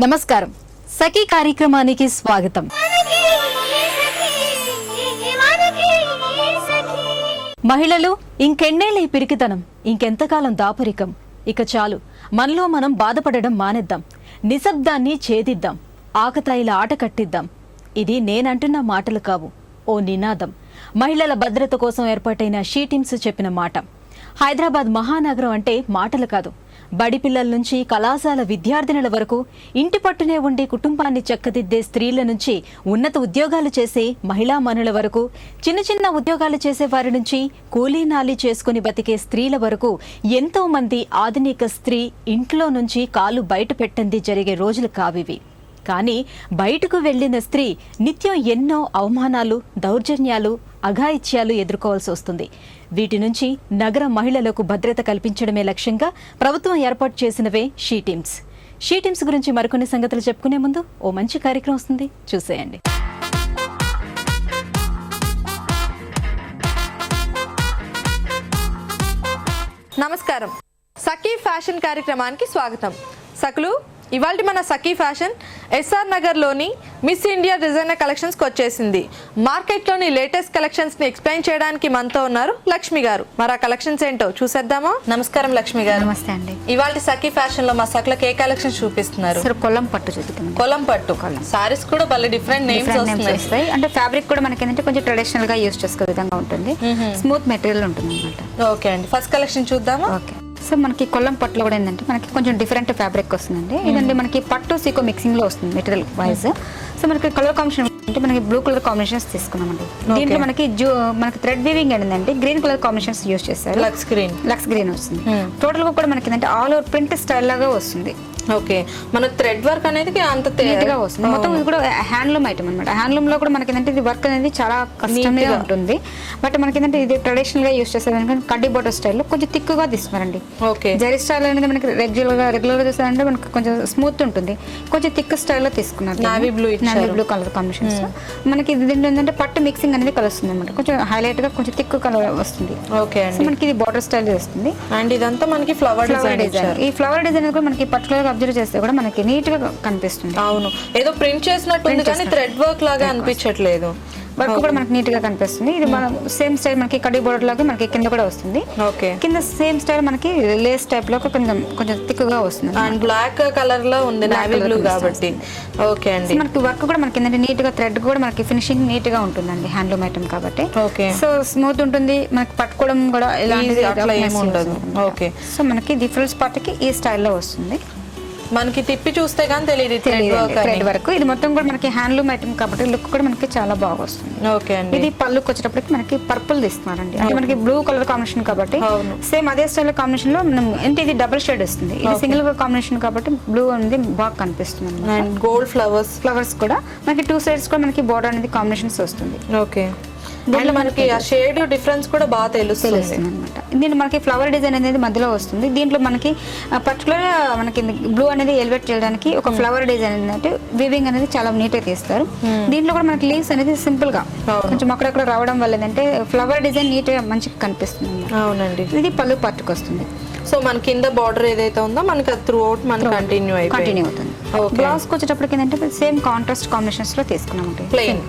నమస్కారం. సఖీ కార్యక్రమానికి స్వాగతం. మహిళలు ఇంకెన్నేళ్ళ ఈ పిరికితనం, ఇంకెంతకాలం దాపరికం? ఇక చాలు, మనలో మనం బాధపడడం మానేద్దాం, నిశ్శబ్దాన్ని ఛేదిద్దాం, ఆకతాయిల ఆట కట్టిద్దాం. ఇది నేనంటున్న మాటలు కావు, ఓ నినాదం. మహిళల భద్రత కోసం ఏర్పాటైన షీ టీమ్స్ చెప్పిన మాట. హైదరాబాద్ మహానగరం అంటే మాటలు కాదు, బడి పిల్లల నుంచి కళాశాల విద్యార్థినుల వరకు, ఇంటి పట్టునే ఉండి కుటుంబాన్ని చక్కదిద్దే స్త్రీల నుంచి ఉన్నత ఉద్యోగాలు చేసే మహిళా మనుల వరకు, చిన్న చిన్న ఉద్యోగాలు చేసే వారి నుంచి కూలీ నాలి చేసుకుని బతికే స్త్రీల వరకు ఎంతో మంది ఆధునిక స్త్రీ ఇంట్లో నుంచి కాలు బయట పెట్టంది జరిగే రోజులు కావివి. కానీ బయటకు వెళ్లిన స్త్రీ నిత్యం ఎన్నో అవమానాలు, దౌర్జన్యాలు, అఘాయిత్యాలు ఎదుర్కోవాల్సి వస్తుంది. వీటి నుంచి నగర మహిళలకు భద్రత కల్పించడమే లక్ష్యంగా ప్రభుత్వం ఏర్పాటు చేసినవే షీ టీమ్స్. షీ టీమ్స్ గురించి మరికొన్ని సంగతులు చెప్పుకునే ముందు ఓ మంచి కార్యక్రమం వస్తుంది, చూసేయండి. నమస్కారం. సఖీ ఫ్యాషన్ కార్యక్రమానికి స్వాగతం. సఖులు, ఇవాళ మన సఖీ ఫ్యాషన్ ఎస్ఆర్ నగర్లోని మిస్ ఇండియా డిజైనర్ కలెక్షన్స్కి వచ్చేసింది. మార్కెట్లోని లేటెస్ట్ కలెక్షన్స్ని ఎక్స్ప్లెయిన్ చేయడానికి మనతో ఉన్నారు లక్ష్మి గారు. మరి ఆ కలెక్షన్స్ ఏంటో చూసేద్దామా? నమస్కారం లక్ష్మి గారు. నమస్తే అండి. ఇవాళ సఖీ ఫ్యాషన్ లో మా సఖులకు ఏ కలెక్షన్స్ చూపిస్తున్నారు? సార్ కొల్లం పట్టు చూపిస్తాం. కొల్లం పట్టు సారీస్ కూడా భలే డిఫరెంట్ నేమ్స్ వస్తాయి. అంటే ఫ్యాబ్రిక్ కూడా మనకి ఏంటంటే కొంచెం ట్రెడిషనల్ గా యూజ్ చేసుకునే విధంగా ఉంటుంది, స్మూత్ మెటీరియల్ ఉంటుంది అన్నమాట. ఓకే అండి, ఫస్ట్ కలెక్షన్ చూద్దామా? ఓకే. సో మనకి కొల్లం పట్టులో కూడా ఏంటంటే మనకి కొంచెం డిఫరెంట్ ఫ్యాబ్రిక్ వస్తుందండి. ఇదండి మనకి పట్టు సీకో మిక్సింగ్ లో వస్తుంది మెటీరియల్ వైజ్. సో మనకి కలర్ కాంబినేషన్ అంటే మనకి బ్లూ కలర్ కాంబినేషన్స్ తీసుకున్నామండి. దీంట్లో మనకి థ్రెడ్ వీవింగ్ ఏంటంటే గ్రీన్ కలర్ కాంబినేషన్స్ యూజ్ చేస్తారు. లక్స్ గ్రీన్ వస్తుంది. టోటల్ గా కూడా మనకి ఏంటంటే ఆల్ ఓవర్ ప్రింట్ స్టైల్ లాగా వస్తుంది. ఓకే, మన థ్రెడ్ వర్క్ అనేది అంత నీట్ గా వస్తుంది. మొత్తం ఇది కూడా హ్యాండ్లూమ్ ఐటమ్ అనమాట. హ్యాండ్లూమ్ లో కూడా మనకి ఏంటంటే ఇది వర్క్ అనేది చాలా కష్టంగా ఉంటుంది. బట్ మనకి ఏంటంటే ఇది ట్రెడిషనల్ గా యూజ్ చేస్తారు. కడ్డీ బోర్డర్ స్టైల్లో కొంచెం థిక్ గా తీసుకున్నారండి. ఓకే, జరీ స్టైల్ అనేది మనకి రెగ్యులర్ గా చూసారంటే మనకి కొంచెం స్మూత్ ఉంటుంది, కొంచెం థిక్ స్టైల్లో తీసుకున్నారు. Navy blue colour combinations. మనకి దీంట్లో ఏంటంటే పట్టు మిక్సింగ్ అనేది కలుస్తుంది అనమాట. కొంచెం హైలైట్ గా కొంచెం థిక్ కలర్ వస్తుంది. ఓకే, మనకి ఇది బోర్డర్ స్టైల్ వస్తుంది. అండ్ ఇదంతా మనకి ఫ్లవర్ డిజైన్. ఈ ఫ్లవర్ డిజైన్ కూడా మనకి పర్టికులర్ అబ్జర్వ్ చేస్తే కూడా మనకి నీట్ గా కనిపిస్తుంది. అవును, ఏదో ప్రింట్ చేసినట్టుంది కానీ థ్రెడ్ వర్క్ లాగా అనిపించట్లేదు. వర్క్ కూడా మనకి నీట్ గా కనిపిస్తుంది. ఇది మనం సేమ్ స్టైల్ మనకి కడ్డీ బోర్డర్ లాగా మనకి కింద కూడా వస్తుంది. ఓకే, కింద సేమ్ స్టైల్ మనకి లేస్ టైప్ లో కొంచెం థిక్ గా వస్తుంది. అండ్ బ్లాక్ కలర్ లో ఉంది, నావీ బ్లూ కాబట్టి. ఓకే అండి, మనకి వర్క్ కూడా మనకి ఏంటంటే నీట్ గా థ్రెడ్ కూడా మనకి ఫినిషింగ్ నీట్ గా ఉంటుందండి. హ్యాండ్లూమ్ ఐటమ్ కాబట్టి. ఓకే, సో స్మూత్ ఉంటుంది, మనకి పట్టుకోవడం కూడా ఎలాంటిది అట్లా ఏమి ఉండదు. ఓకే, సో మనకి ది ఫుల్ స్పాట్ కి ఈ స్టైల్లో వస్తుంది. మనకి తిప్పి చూస్తే కానీ తెలియదు థ్రెడ్ వర్క్. ఇది మొత్తం కూడా మనకి హ్యాండ్లూమ్ ఐటమ్ కాబట్టి లుక్ కూడా మనకి చాలా బాగా వస్తుంది. ఓకే అండి, ఇది పళ్ళుకి వచ్చేటప్పటికి మనకి పర్పుల్ తీసుకున్నారండి. అంటే మనకి బ్లూ కలర్ కాంబినేషన్ కాబట్టి సేమ్ అదే స్టైల్ కాంబినేషన్ లో మనం అంటే ఇది డబుల్ షేడ్ వస్తుంది. ఇది సింగిల్ కాంబినేషన్ కాబట్టి బ్లూ అనేది బాగా కనిపిస్తుంది. అండ్ గోల్డ్ ఫ్లవర్స్ కూడా మనకి 2 సైడ్స్ కూడా మనకి బోర్డర్ అనేది కాంబినేషన్స్ వస్తుంది. ఓకే, దీంట్లో మనకి ఆ షేడ్ డిఫరెన్స్ కూడా బాగా తెలుస్తుంది అనమాట. దీంట్లో మనకి ఫ్లవర్ డిజైన్ అనేది మధ్యలో వస్తుంది. దీంట్లో మనకి పర్టికులర్ మనకి బ్లూ అనేది ఎలివేట్ చేయడానికి ఒక ఫ్లవర్ డిజైన్ ఏంటంటే వీవింగ్ అనేది చాలా నీట్ గా తీస్తారు. దీంట్లో కూడా మనకి లీవ్స్ అనేది సింపుల్ గా కొంచెం అక్కడక్కడ రావడం వల్ల ఏంటంటే ఫ్లవర్ డిజైన్ నీట్ గా మంచిగా కనిపిస్తుంది. అవునండి, ఇది పళ్ళు పట్టుకు వస్తుంది. సో మన కింద బార్డర్ ఏదైతే ఉందో మనకి అది త్రూ అవుట్ మనకి కంటిన్యూ అవుతుంది. బ్లౌజ్ వచ్చేటప్పటికి ఏంటంటే సేమ్ కాంట్రాస్ట్ కాంబినేషన్స్ లో తీసుకున్నాం,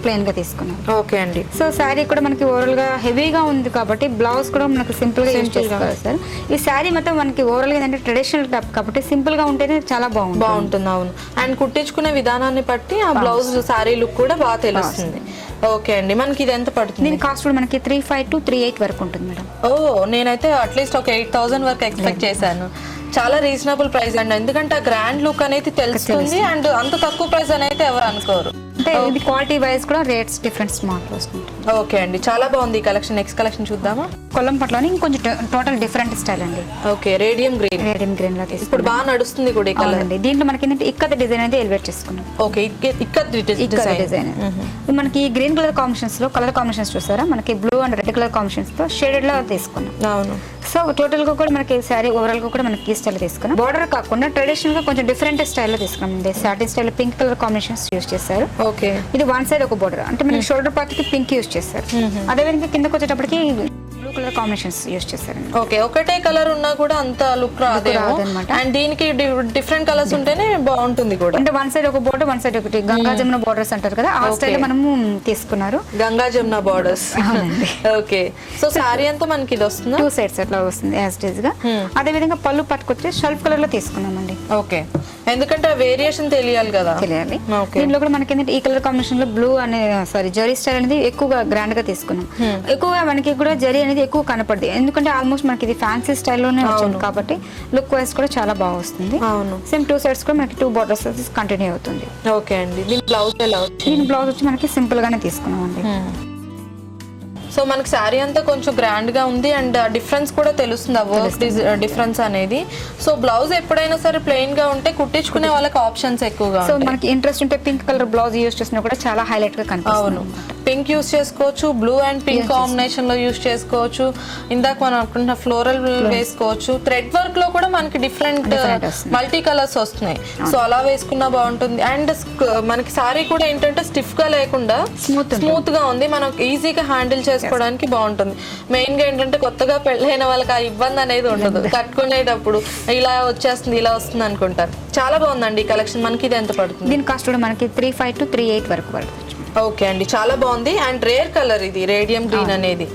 ప్లెయిన్ గా తీసుకున్నాం. ఓకే అండి, సో శారీ కూడా మనకి ఓవరాల్ గా హెవీగా ఉంది కాబట్టి బ్లౌజ్ కూడా మనకి సింపుల్ గా యూజ్ చేసుకోవాలి సార్. ఈ శారీ మొత్తం మనకి ఓవరాల్ గా ఏంటంటే ట్రెడిషనల్ టైప్ కాబట్టి సింపుల్ గా ఉంటేనే చాలా బాగుంటుంది. అవును, అండ్ కుట్టించుకునే విధానాన్ని బట్టి ఆ బ్లౌజ్ శారీ లుక్ కూడా బాగా తెలుస్తుంది. ఓకే అండి, మనకి ఇది ఎంత పడుతుంది? దీని కాస్ట్ కూడా మనకి 3,500 to 3,800 వరకు ఉంటుంది మేడం. నేనైతే అట్లీస్ట్ ఒక 8,000 వరకు ఎక్స్పెక్ట్ చేశాను. చాలా రీజనబుల్ ప్రైస్ అండి, ఎందుకంటే ఆ గ్రాండ్ లుక్ అనేది తెలుస్తుంది. అండ్ అంత తక్కువ ప్రైస్ అని అయితే ఎవరు అనుకోరు. అంటే ఇది క్వాలిటీ వైజ్ కూడా రేట్స్ డిఫరెన్స్ స్మార్ట్ వస్తుంది. ఓకే అండి, చాలా బాగుంది ఈ కలెక్షన్. నెక్స్ట్ కలెక్షన్ చూద్దామా? కొల్లం పట్లోని ఇంకొంచెం టోటల్ డిఫరెంట్ స్టైల్ అండి. ఓకే, రేడియం గ్రీన్ లా ఇప్పుడు బాగా నడుస్తుంది కూడా ఈ కలర్ అండి. దీంట్లో మనకి ఏంటంటే ఇక్కత డిజైన్ అనేది ఎలివేట్ చేసుకున్నాం. Okay, ikat design. మనకి ఈ గ్రీన్ కలర్ కాంబినేషన్స్ లో కలర్ కాంబినేషన్స్ చూసారా, మనకి blue and red colour combinations తో షేడెడ్ లా తీసుకున్నాం. అవును, సో టోటల్ గా కూడా మనకి శారీ ఓవరాల్ గా కూడా మనకి ఈ స్టైల్ తీసుకున్నాం. బార్డర్ కాకుండా ట్రెడిషనల్ గా కొంచెం డిఫరెంట్ స్టైల్లో తీసుకున్నాం. Satin style pink colour combinations use చేశారు. ఓకే, ఇది వన్ సైడ్ ఒక బోర్డర్ అంటే మనకి షోల్డర్ పార్ట్ కి పింక్ యూజ్ చేస్తారు. అదే విధంగా కిందకి వచ్చేటప్పటికి బ్లూ కలర్ కాంబినేషన్స్ యూస్ చేస్తారండి. ఓకే, ఒకటే కలర్ ఉన్నా కూడా అంత లుక్ రాదేమో. రాదన్నమాట. అండ్ దీనికి డిఫరెంట్ కలర్స్ ఉంటేనే బాగుంటుంది కూడా. అంటే వన్ సైడ్ ఒక బోర్డర్, వన్ సైడ్ ఒకటి గంగా జమున బోర్డర్స్ అంటారు కదా, ఆ స్టైల్ మనము తీసుకున్నారు. గంగా జమున బార్డర్స్. అవునండి. ఓకే, సో సారీ అంతా మనకి ఇది వస్తుంది, 2 సైడ్స్ అట్లా వస్తుంది యాజ్ ఇట్ ఈస్ గా. అదే విధంగా పళ్ళు పట్టుకొచ్చి షెల్ఫ్ కలర్ లో తీసుకున్నామండి. ఓకే, ఎందుకంటే వేరియేషన్ తెలియాలి కదా. తెలియాలి. ఓకే, దీంట్లో కూడా మనకి ఏంటంటే ఈ కలర్ కాంబినేషన్ లో బ్లూ అనే జరీ స్టైల్ అనేది ఎక్కువగా గ్రాండ్ గా తీసుకున్నాం. ఎక్కువగా మనకి కూడా జరీ అనేది ఎక్కువ కనపడుతుంది, ఎందుకంటే ఆల్మోస్ట్ మనకి ఇది ఫ్యాన్సీ స్టైల్లోనే వచ్చింది కాబట్టి లుక్ వైజ్ కూడా చాలా బాగా వస్తుంది. అవును. సేమ్ 2 సైడ్స్ కూడా మనకి 2 బోర్డర్స్ కంటిన్యూ అవుతుంది. ఓకే అండి, దీని బ్లౌజ్ ఎలా వచ్చింది? దీని బ్లౌజ్ వచ్చి మనకి సింపుల్ గానే తీసుకున్నాం అండి. సో మనకి శారీ అంతా కొంచెం గ్రాండ్ గా ఉంది అండ్ డిఫరెన్స్ కూడా తెలుస్తుంది, ఆ వర్క్ డిఫరెన్స్ అనేది. సో బ్లౌజ్ ఎప్పుడైనా సరే ప్లెయిన్ గా ఉంటే కుట్టించుకునే వాళ్ళకి ఆప్షన్స్ ఎక్కువగా. సో మనకి ఇంట్రెస్ట్ ఉంటే పింక్ కలర్ బ్లౌజ్ యూస్ చేసినా కూడా చాలా హైలైట్ గా కనిపిస్తుంది. అవును, పింక్ యూస్ చేసుకోవచ్చు, బ్లూ అండ్ పింక్ కాంబినేషన్ లో యూస్ చేసుకోవచ్చు. ఇందాక మనం అనుకుంటున్న ఫ్లోరల్ వేసుకోవచ్చు. థ్రెడ్ వర్క్ లో కూడా మనకి డిఫరెంట్ మల్టీ కలర్స్ వస్తున్నాయి. సో అలా వేసుకున్నా బాగుంటుంది. అండ్ మనకి సారీ కూడా ఏంటంటే స్టిఫ్ గా లేకుండా స్మూత్ గా ఉంది, మనం ఈజీగా హ్యాండిల్ చేసుకోవడానికి బాగుంటుంది. మెయిన్ గా ఏంటంటే కొత్తగా పెళ్ళైన వాళ్ళకి ఆ ఇబ్బంది అనేది ఉండదు, కట్టుకునేటప్పుడు ఇలా వచ్చేస్తుంది ఇలా వస్తుంది అనుకుంటారు. చాలా బాగుందండి ఈ కలెక్షన్. మనకి ఇది ఎంత పడుతుంది? దీని కాస్ట్ కూడా మనకి 3.5 to 3.8 వరకు పడుతుంది. ఓకే అండి, చాలా బాగుంది. అండ్ రేర్ కలర్ ఇది రేడియం గ్రీన్ అనేది.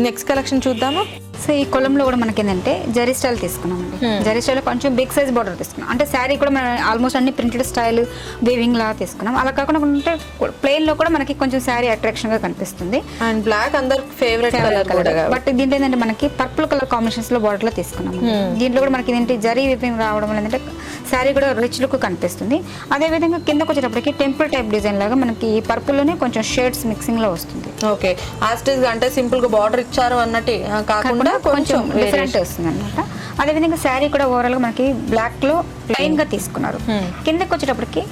నెక్స్ట్ కలెక్షన్ చూద్దామా? సో ఈ కొలంలో కూడా మనకి ఏంటంటే జరీ స్టైల్ తీసుకున్నామండి. జరీ స్టైల్ కొంచెం బిగ్ సైజ్ బార్డర్ తీసుకున్నాం. అంటే శారీ కూడా మనం ఆల్మోస్ట్ అన్ని ప్రింటెడ్ స్టైల్ వీవింగ్ లా తీసుకున్నాం. అలా కాకుండా ఉంటే ప్లెయిన్ లో కూడా మనకి కొంచెం శారీ అట్రాక్షన్ గా కనిపిస్తుంది. అండ్ బ్లాక్ అందరు ఫేవరెట్ కలర్. బట్ దీంట్లో ఏంటంటే మనకి పర్పుల్ కలర్ కాంబినేషన్స్ లో బార్డర్ లో తీసుకున్నాం. దీంట్లో కూడా మనకి ఏంటంటే జరీ వీవింగ్ రావడం వల్ల ఏంటంటే శారీ కూడా రిచ్ లుక్ కనిపిస్తుంది. అదే విధంగా కిందకు వచ్చేటప్పటికి టెంపుల్ టైప్ డిజైన్ లాగా మనకి ఈ పర్పుల్ లోనే కొంచెం షేడ్స్ మిక్సింగ్ లో వస్తుంది. ఓకే, ఆస్టిస్ అంటే సింపుల్ గా బార్డర్ ఇచ్చారు అన్నట్టు కాకుండా కొంచెం డిఫరెంట్ వస్తుంది అనమాట. అదే విధంగా శారీ కూడా ఓవరాల్ గా మనకి బ్లాక్ లో ప్లెయిన్ గా తీసుకున్నారు. కిందకి వచ్చేటప్పటికి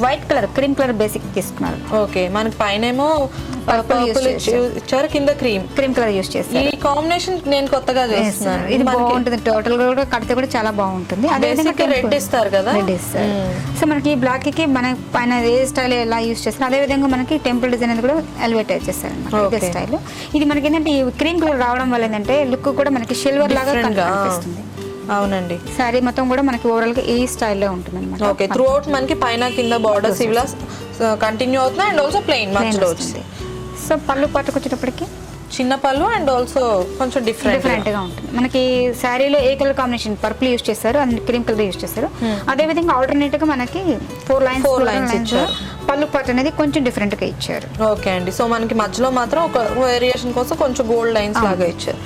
white colour cream colour basic తీసుకున్నారు. ఓకే, మనకి పైన ఏమో పర్పుల్ ఇచ్చారు, కింద క్రీమ్ కలర్ యూస్ చేస్తారు. ఈ కాంబినేషన్ నేను కొత్తగా చేస్తున్నాను. ఇది బాగుంటుంది, టోటల్ గా కూడా కడితే కూడా చాలా బాగుంటుంది. అదే విధంగా రెడ్ ఇస్తారు కదా, రెడ్ ఇస్తారు. సో మనకి బ్లాక్ కి మన పైన ఏ స్టైల్ ఎలా యూస్ చేస్తారు అదే విధంగా మనకి టెంపుల్ డిజైన్ అనేది కూడా ఎలివేట్ చేస్తారు అన్నమాట స్టైల్. ఇది మనకి ఏంటంటే ఈ క్రీమ్ కలర్ రావడం వల్ల ఏంటంటే లుక్ కూడా మనకి సిల్వర్ లాగా కనిపిస్తుంది. అవునండి, సారీ మొత్తం కూడా మనకి ఓవరాల్ గా ఈ స్టైల్లో ఉంటుంది అనమాట. ఓకే, త్రూ అవుట్ మనకి పైన కింద బార్డర్స్ ఇలా కంటిన్యూ అవుతున్నాయి అండ్ ఆల్సో ప్లెయిన్ మధ్యలో వచ్చింది. సో పళ్ళు పట్టుకొచ్చేటప్పటికి చిన్న పళ్ళు అండ్ ఆల్సో కొంచెం డిఫరెంట్ గా ఉంటుంది. మనకి శారీలో ఏ కలర్ కాంబినేషన్ పర్పుల్ యూస్ చేస్తారు అండ్ క్రీమ్ కలర్ యూస్ చేస్తారు. అదే విధంగా ఆల్టర్నేట్ గా మనకి 4 లైన్స్ ఇచ్చారు. పళ్ళు పట్టు అనేది కొంచెం డిఫరెంట్ గా ఇచ్చారు. ఓకే అండి, సో మనకి మధ్యలో మాత్రం ఒక వేరియేషన్ కోసం కొంచెం గోల్డ్ లైన్స్ లాగా ఇచ్చారు.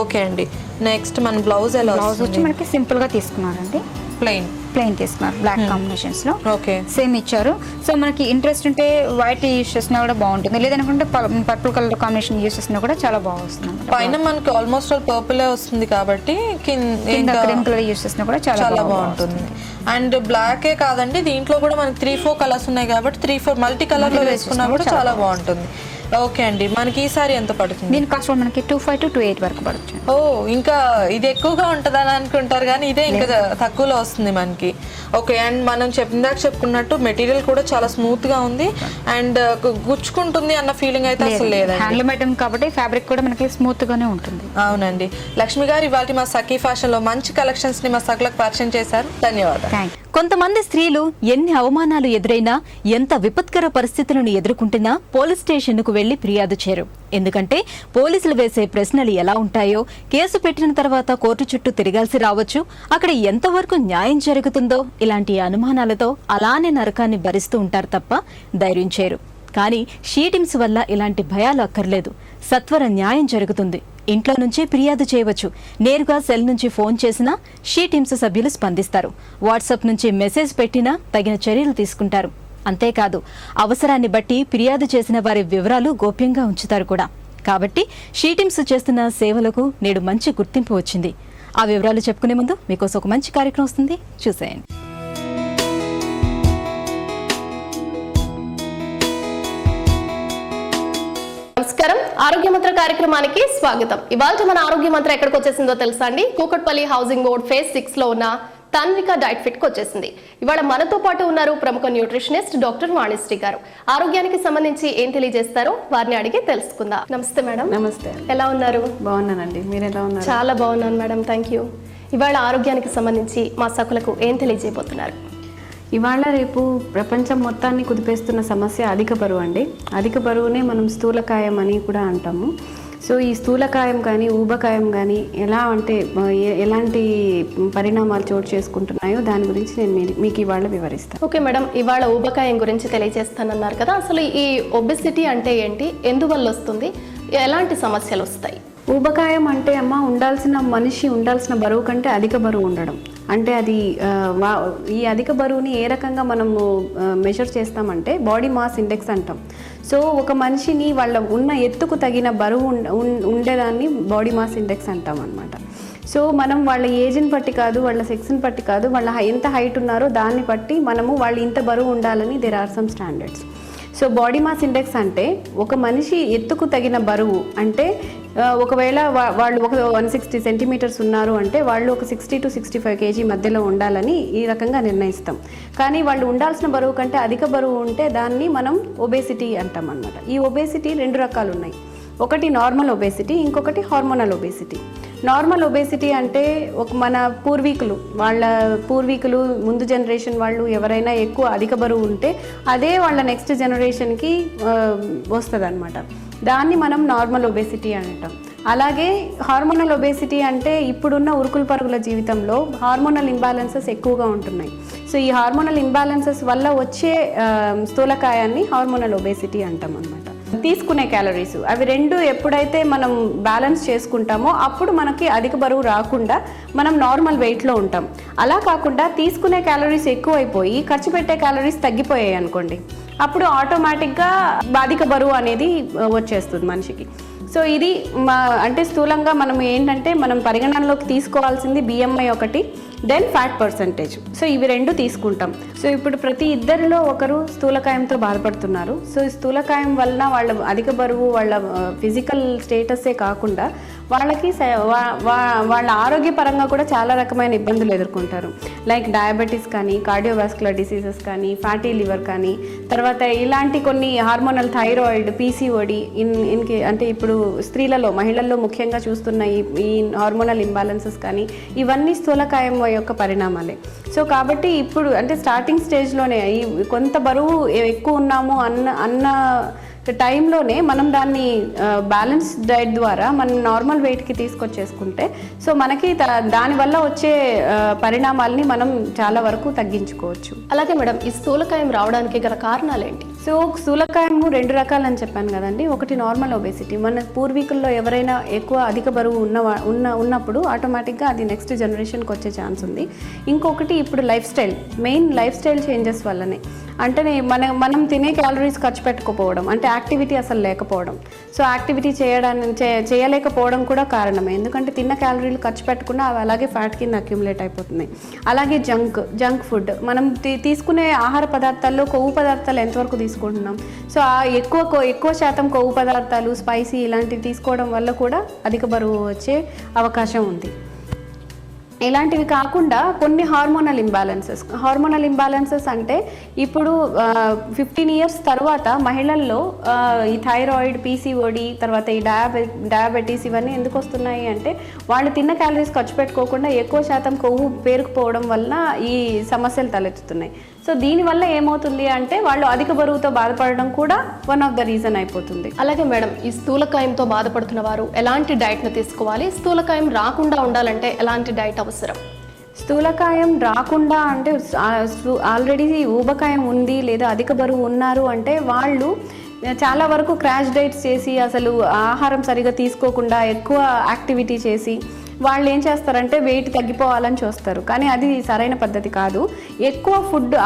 ఓకే అండి, నెక్స్ట్ మన బ్లౌజ్ ఎలా వచ్చి మనకి సింపుల్ గా తీసుకున్నారండి, ప్లెయిన్ తీసుకున్నారు బ్లాక్ కాంబినేషన్స్ లో. ఓకే, సేమ్ ఇచ్చారు. సో మనకి ఇంట్రెస్ట్ ఉంటే వైట్ యూస్ చేసినా కూడా బాగుంటుంది, లేదనుకుంటే పర్పుల్ కలర్ కాంబినేషన్ యూస్ చేసినా కూడా చాలా బాగా వస్తుంది. పైన మనకి ఆల్మోస్ట్ పర్పుల్ వస్తుంది కాబట్టి కింద క్రీమ్ కలర్ యూస్ చేసినా కూడా చాలా బాగుంటుంది. అండ్ బ్లాకే కాదండి, దీంట్లో కూడా మనకి 3-4 కలర్స్ ఉన్నాయి కాబట్టి 3-4 మల్టీ కలర్ లో వేసుకున్నా కూడా చాలా బాగుంటుంది. ఓకే అండి, మనకి ఈ సారీ ఎంత పడుతుంది? దీని కాస్ట్ మనకి 2.5 to 2.8 వరకు పడుతుంది. ఓ, ఇంకా ఇది ఎక్కువగా ఉంటుందని అనుకుంటారు కానీ ఇదే ఇంకా తక్కువలో వస్తుంది మనకి. ఓకే, అండ్ మనం ఇందాక చెప్పుకున్నట్టు మెటీరియల్ కూడా చాలా స్మూత్ గా ఉంది అండ్ గుచ్చుకుంటుంది అన్న ఫీలింగ్ అయితే అసలు లేదండి. హ్యాండ్లూమ్ ఐటమ్ కాబట్టి ఫ్యాబ్రిక్ కూడా మనకి స్మూత్ గానే ఉంటుంది. అవునండి, లక్ష్మి గారు ఇవాళ మా సఖీ ఫ్యాషన్ లో మంచి కలెక్షన్స్ ని మా సఖులకు పరిచయం చేశారు. ధన్యవాదాలు. కొంతమంది స్త్రీలు ఎన్ని అవమానాలు ఎదురైనా, ఎంత విపత్కర పరిస్థితులను ఎదుర్కొంటున్నా పోలీస్ స్టేషన్ కు వెళ్లి ఫిర్యాదు చేయరు. ఎందుకంటే పోలీసులు వేసే ప్రశ్నలు ఎలా ఉంటాయో, కేసు పెట్టిన తర్వాత కోర్టు చుట్టూ తిరగాల్సి రావచ్చు, అక్కడ ఎంతవరకు న్యాయం జరుగుతుందో ఇలాంటి అనుమానాలతో అలానే నరకాన్ని భరిస్తూ ఉంటారు తప్ప ధైర్యం చేయరు. కానీ షీటిమ్స్ వల్ల ఇలాంటి భయాలు అక్కర్లేదు. సత్వర న్యాయం జరుగుతుంది. ఇంట్లో నుంచి ఫిర్యాదు చేయవచ్చు. నేరుగా సెల్ నుంచి ఫోన్ చేసినా షీటిమ్స్ సభ్యులు స్పందిస్తారు. వాట్సాప్ నుంచి మెసేజ్ పెట్టినా తగిన చర్యలు తీసుకుంటారు. అంతేకాదు, అవసరాన్ని బట్టి ఫిర్యాదు చేసిన వారి వివరాలు గోప్యంగా ఉంచుతారు కూడా. కాబట్టి షీటిమ్స్ చేస్తున్న సేవలకు నేడు మంచి గుర్తింపు వచ్చింది. ఆ వివరాలు చెప్పుకునే ముందు మీకోసం ఒక మంచి కార్యక్రమం వస్తుంది, చూసేయండి. నమస్కారం, ఆరోగ్య మంత్ర కార్యక్రమానికి స్వాగతం. ఇవాళ మన ఆరోగ్య మంత్ర ఎక్కడికి వచ్చేసిందో తెలుసా అండి? కూకట్పల్లి హౌసింగ్ బోర్డ్ ఫేజ్ 6 లో ఉన్న తాన్విక డైట్ ఫిట్ కి వచ్చేసింది. ఇవాళ మనతో పాటు ఉన్నారు ప్రముఖ న్యూట్రిషనిస్ట్ డాక్టర్ వాణిశ్రీ గారు. ఆరోగ్యానికి సంబంధించి ఏం తెలియజేస్తారో వారిని అడిగి తెలుసుకుందాం. నమస్తే మేడం. నమస్తే. ఎలా ఉన్నారు? బాగున్నానండి, మీరు ఎలా ఉన్నారు? చాలా బాగున్నాను మేడం, థ్యాంక్ యూ. ఇవాళ ఆరోగ్యానికి సంబంధించి మా సకులకు ఏం తెలియజేయబోతున్నారు? ఇవాళ రేపు ప్రపంచం మొత్తాన్ని కుదిపేస్తున్న సమస్య అధిక బరువు అండి. అధిక బరువునే మనం స్థూలకాయం అని కూడా అంటాము. సో ఈ స్థూలకాయం కానీ ఊబకాయం కానీ ఎలాంటి పరిణామాలు చోటు చేసుకుంటున్నాయో దాని గురించి నేను మీకు ఇవాళ వివరిస్తాను. ఓకే మేడం, ఇవాళ ఊబకాయం గురించి తెలియజేస్తానన్నారు కదా, అసలు ఈ ఒబెసిటీ అంటే ఏంటి, ఎందువల్ల వస్తుంది, ఎలాంటి సమస్యలు వస్తాయి? ఊబకాయం అంటే మనిషి ఉండాల్సిన బరువు కంటే అధిక బరువు ఉండడం. అంటే అది ఈ అధిక బరువుని ఏ రకంగా మనము మెజర్ చేస్తామంటే బాడీ మాస్ ఇండెక్స్ అంటాం. సో ఒక మనిషిని వాళ్ళ ఉన్న ఎత్తుకు తగిన బరువు ఉండేదాన్ని బాడీ మాస్ ఇండెక్స్ అంటాం అనమాట. సో మనం వాళ్ళ ఏజ్ని బట్టి కాదు, వాళ్ళ సెక్స్ని బట్టి కాదు, వాళ్ళ ఎంత హైట్ ఉన్నారో దాన్ని బట్టి మనము వాళ్ళు ఇంత బరువు ఉండాలని there are some standards. So body mass index అంటే ఒక మనిషి ఎత్తుకు తగిన బరువు అంటే ఒకవేళ వాళ్ళు ఒక 160 సెంటీమీటర్స్ ఉన్నారు అంటే వాళ్ళు ఒక 60 to 65 kg మధ్యలో ఉండాలని ఈ రకంగా నిర్ణయిస్తాం. కానీ వాళ్ళు ఉండాల్సిన బరువు కంటే అధిక బరువు ఉంటే దాన్ని మనం ఒబేసిటీ అంటాం అన్నమాట. ఈ ఒబేసిటీ 2 రకాలు ఉన్నాయి. ఒకటి నార్మల్ ఒబేసిటీ, ఇంకొకటి హార్మోనల్ ఒబేసిటీ. నార్మల్ ఒబేసిటీ అంటే మన పూర్వీకులు ముందు జనరేషన్ వాళ్ళు ఎవరైనా ఎక్కువ అధిక బరువు ఉంటే అదే వాళ్ళ నెక్స్ట్ జనరేషన్కి వస్తుంది అనమాట. దాన్ని మనం నార్మల్ ఒబేసిటీ అంటాం. అలాగే హార్మోనల్ ఒబేసిటీ అంటే ఇప్పుడున్న ఉరుకుల పరుగుల జీవితంలో హార్మోనల్ ఇంబ్యాలెన్సెస్ ఎక్కువగా ఉంటున్నాయి. సో ఈ హార్మోనల్ ఇంబ్యాలెన్సెస్ వల్ల వచ్చే స్థూలకాయాన్ని హార్మోనల్ ఒబేసిటీ అంటాం అనమాట. తీసుకునే క్యాలరీస్ అవి రెండు ఎప్పుడైతే మనం బ్యాలెన్స్ చేసుకుంటామో అప్పుడు మనకి అధిక బరువు రాకుండా మనం నార్మల్ వెయిట్లో ఉంటాం. అలా కాకుండా తీసుకునే క్యాలరీస్ ఎక్కువైపోయి ఖర్చు పెట్టే క్యాలరీస్ తగ్గిపోయాయి అనుకోండి, అప్పుడు ఆటోమేటిక్గా అధిక బరువు అనేది వచ్చేస్తుంది మనిషికి. సో ఇది అంటే స్థూలంగా మనం ఏంటంటే మనం పరిగణనలోకి తీసుకోవాల్సింది BMI ఒకటి, దెన్ ఫ్యాట్ పర్సంటేజ్. సో ఇవి రెండు తీసుకుంటాం. సో ఇప్పుడు ప్రతి ఇద్దరిలో ఒకరు స్థూలకాయంతో బాధపడుతున్నారు. సో ఈ స్థూలకాయం వలన వాళ్ళ అధిక బరువు, వాళ్ళ ఫిజికల్ స్టేటస్సే కాకుండా వాళ్ళకి వాళ్ళ ఆరోగ్యపరంగా కూడా చాలా రకమైన ఇబ్బందులు ఎదుర్కొంటారు. లైక్ డయాబెటీస్ కానీ, కార్డియోవాస్కులర్ డిసీజెస్ కానీ, ఫ్యాటీ లివర్ కానీ, తర్వాత ఇలాంటి కొన్ని హార్మోనల్ థైరాయిడ్, PCOD అంటే ఇప్పుడు మహిళల్లో ముఖ్యంగా చూస్తున్న ఈ హార్మోనల్ ఇంబ్యాలెన్సెస్ కానీ ఇవన్నీ స్థూలకాయం యొక్క పరిణామాలే. సో కాబట్టి ఇప్పుడు అంటే స్టార్టింగ్ స్టేజ్లోనే కొంత బరువు ఎక్కువ ఉన్నాము అన్న టైంలోనే మనం దాన్ని బ్యాలెన్స్ డైట్ ద్వారా మనం నార్మల్ వెయిట్కి తీసుకొచ్చేసుకుంటే సో మనకి దానివల్ల వచ్చే పరిణామాలని మనం చాలా వరకు తగ్గించుకోవచ్చు. అలాగే మేడం, ఈ స్థూలకాయం రావడానికి గల కారణాలు ఏంటి? సో స్థూలకాయము 2 రకాలని చెప్పాను కదండి. ఒకటి నార్మల్ ఒబేసిటీ, మన పూర్వీకుల్లో ఎవరైనా ఎక్కువ అధిక బరువు ఉన్నప్పుడు ఆటోమేటిక్గా అది నెక్స్ట్ జనరేషన్కి వచ్చే ఛాన్స్ ఉంది. ఇంకొకటి ఇప్పుడు మెయిన్ లైఫ్ స్టైల్ చేంజెస్ వల్లనే. అంటే మనం తినే క్యాలరీస్ ఖర్చు పెట్టుకోపోవడం, అంటే యాక్టివిటీ అసలు లేకపోవడం. సో యాక్టివిటీ చేయలేకపోవడం కూడా కారణమే. ఎందుకంటే తిన్న క్యాలరీలు ఖర్చు పెట్టకుండా అవి అలాగే ఫ్యాట్ కింద అక్యుములేట్ అయిపోతున్నాయి. అలాగే జంక్ ఫుడ్, మనం తీసుకునే ఆహార పదార్థాల్లో కొవ్వు పదార్థాలు ఎంతవరకు తీసుకుంటున్నాం. సో ఎక్కువ శాతం కొవ్వు పదార్థాలు, స్పైసీ ఇలాంటివి తీసుకోవడం వల్ల కూడా అధిక బరువు వచ్చే అవకాశం ఉంది. ఇలాంటివి కాకుండా కొన్ని హార్మోనల్ ఇంబ్యాలెన్సెస్ అంటే ఇప్పుడు 15 years తర్వాత మహిళల్లో ఈ థైరాయిడ్, PCOD, తర్వాత ఈ డయాబెటీస్ ఇవన్నీ ఎందుకు వస్తున్నాయి అంటే వాళ్ళు తిన్న క్యాలరీస్ ఖర్చు పెట్టుకోకుండా ఎక్కువ శాతం కొవ్వు పేరుకుపోవడం వలన ఈ సమస్యలు తలెత్తుతున్నాయి. సో దీనివల్ల ఏమవుతుంది అంటే వాళ్ళు అధిక బరువుతో బాధపడడం కూడా వన్ ఆఫ్ ద రీజన్ అయిపోతుంది. అలాగే మేడం, ఈ స్థూలకాయంతో బాధపడుతున్న వారు ఎలాంటి డైట్ను తీసుకోవాలి? స్థూలకాయం రాకుండా ఉండాలంటే ఎలాంటి డైట్ అవసరం? స్థూలకాయం రాకుండా అంటే ఆల్రెడీ ఊబకాయం ఉంది లేదా అధిక బరువు ఉన్నారు అంటే వాళ్ళు చాలా వరకు క్రాష్ డైట్స్ చేసి అసలు ఆహారం సరిగా తీసుకోకుండా ఎక్కువ యాక్టివిటీ చేసి వాళ్ళు ఏం చేస్తారంటే వెయిట్ తగ్గిపోవాలని చూస్తారు. కానీ అది సరైన పద్ధతి కాదు. ఎక్కువ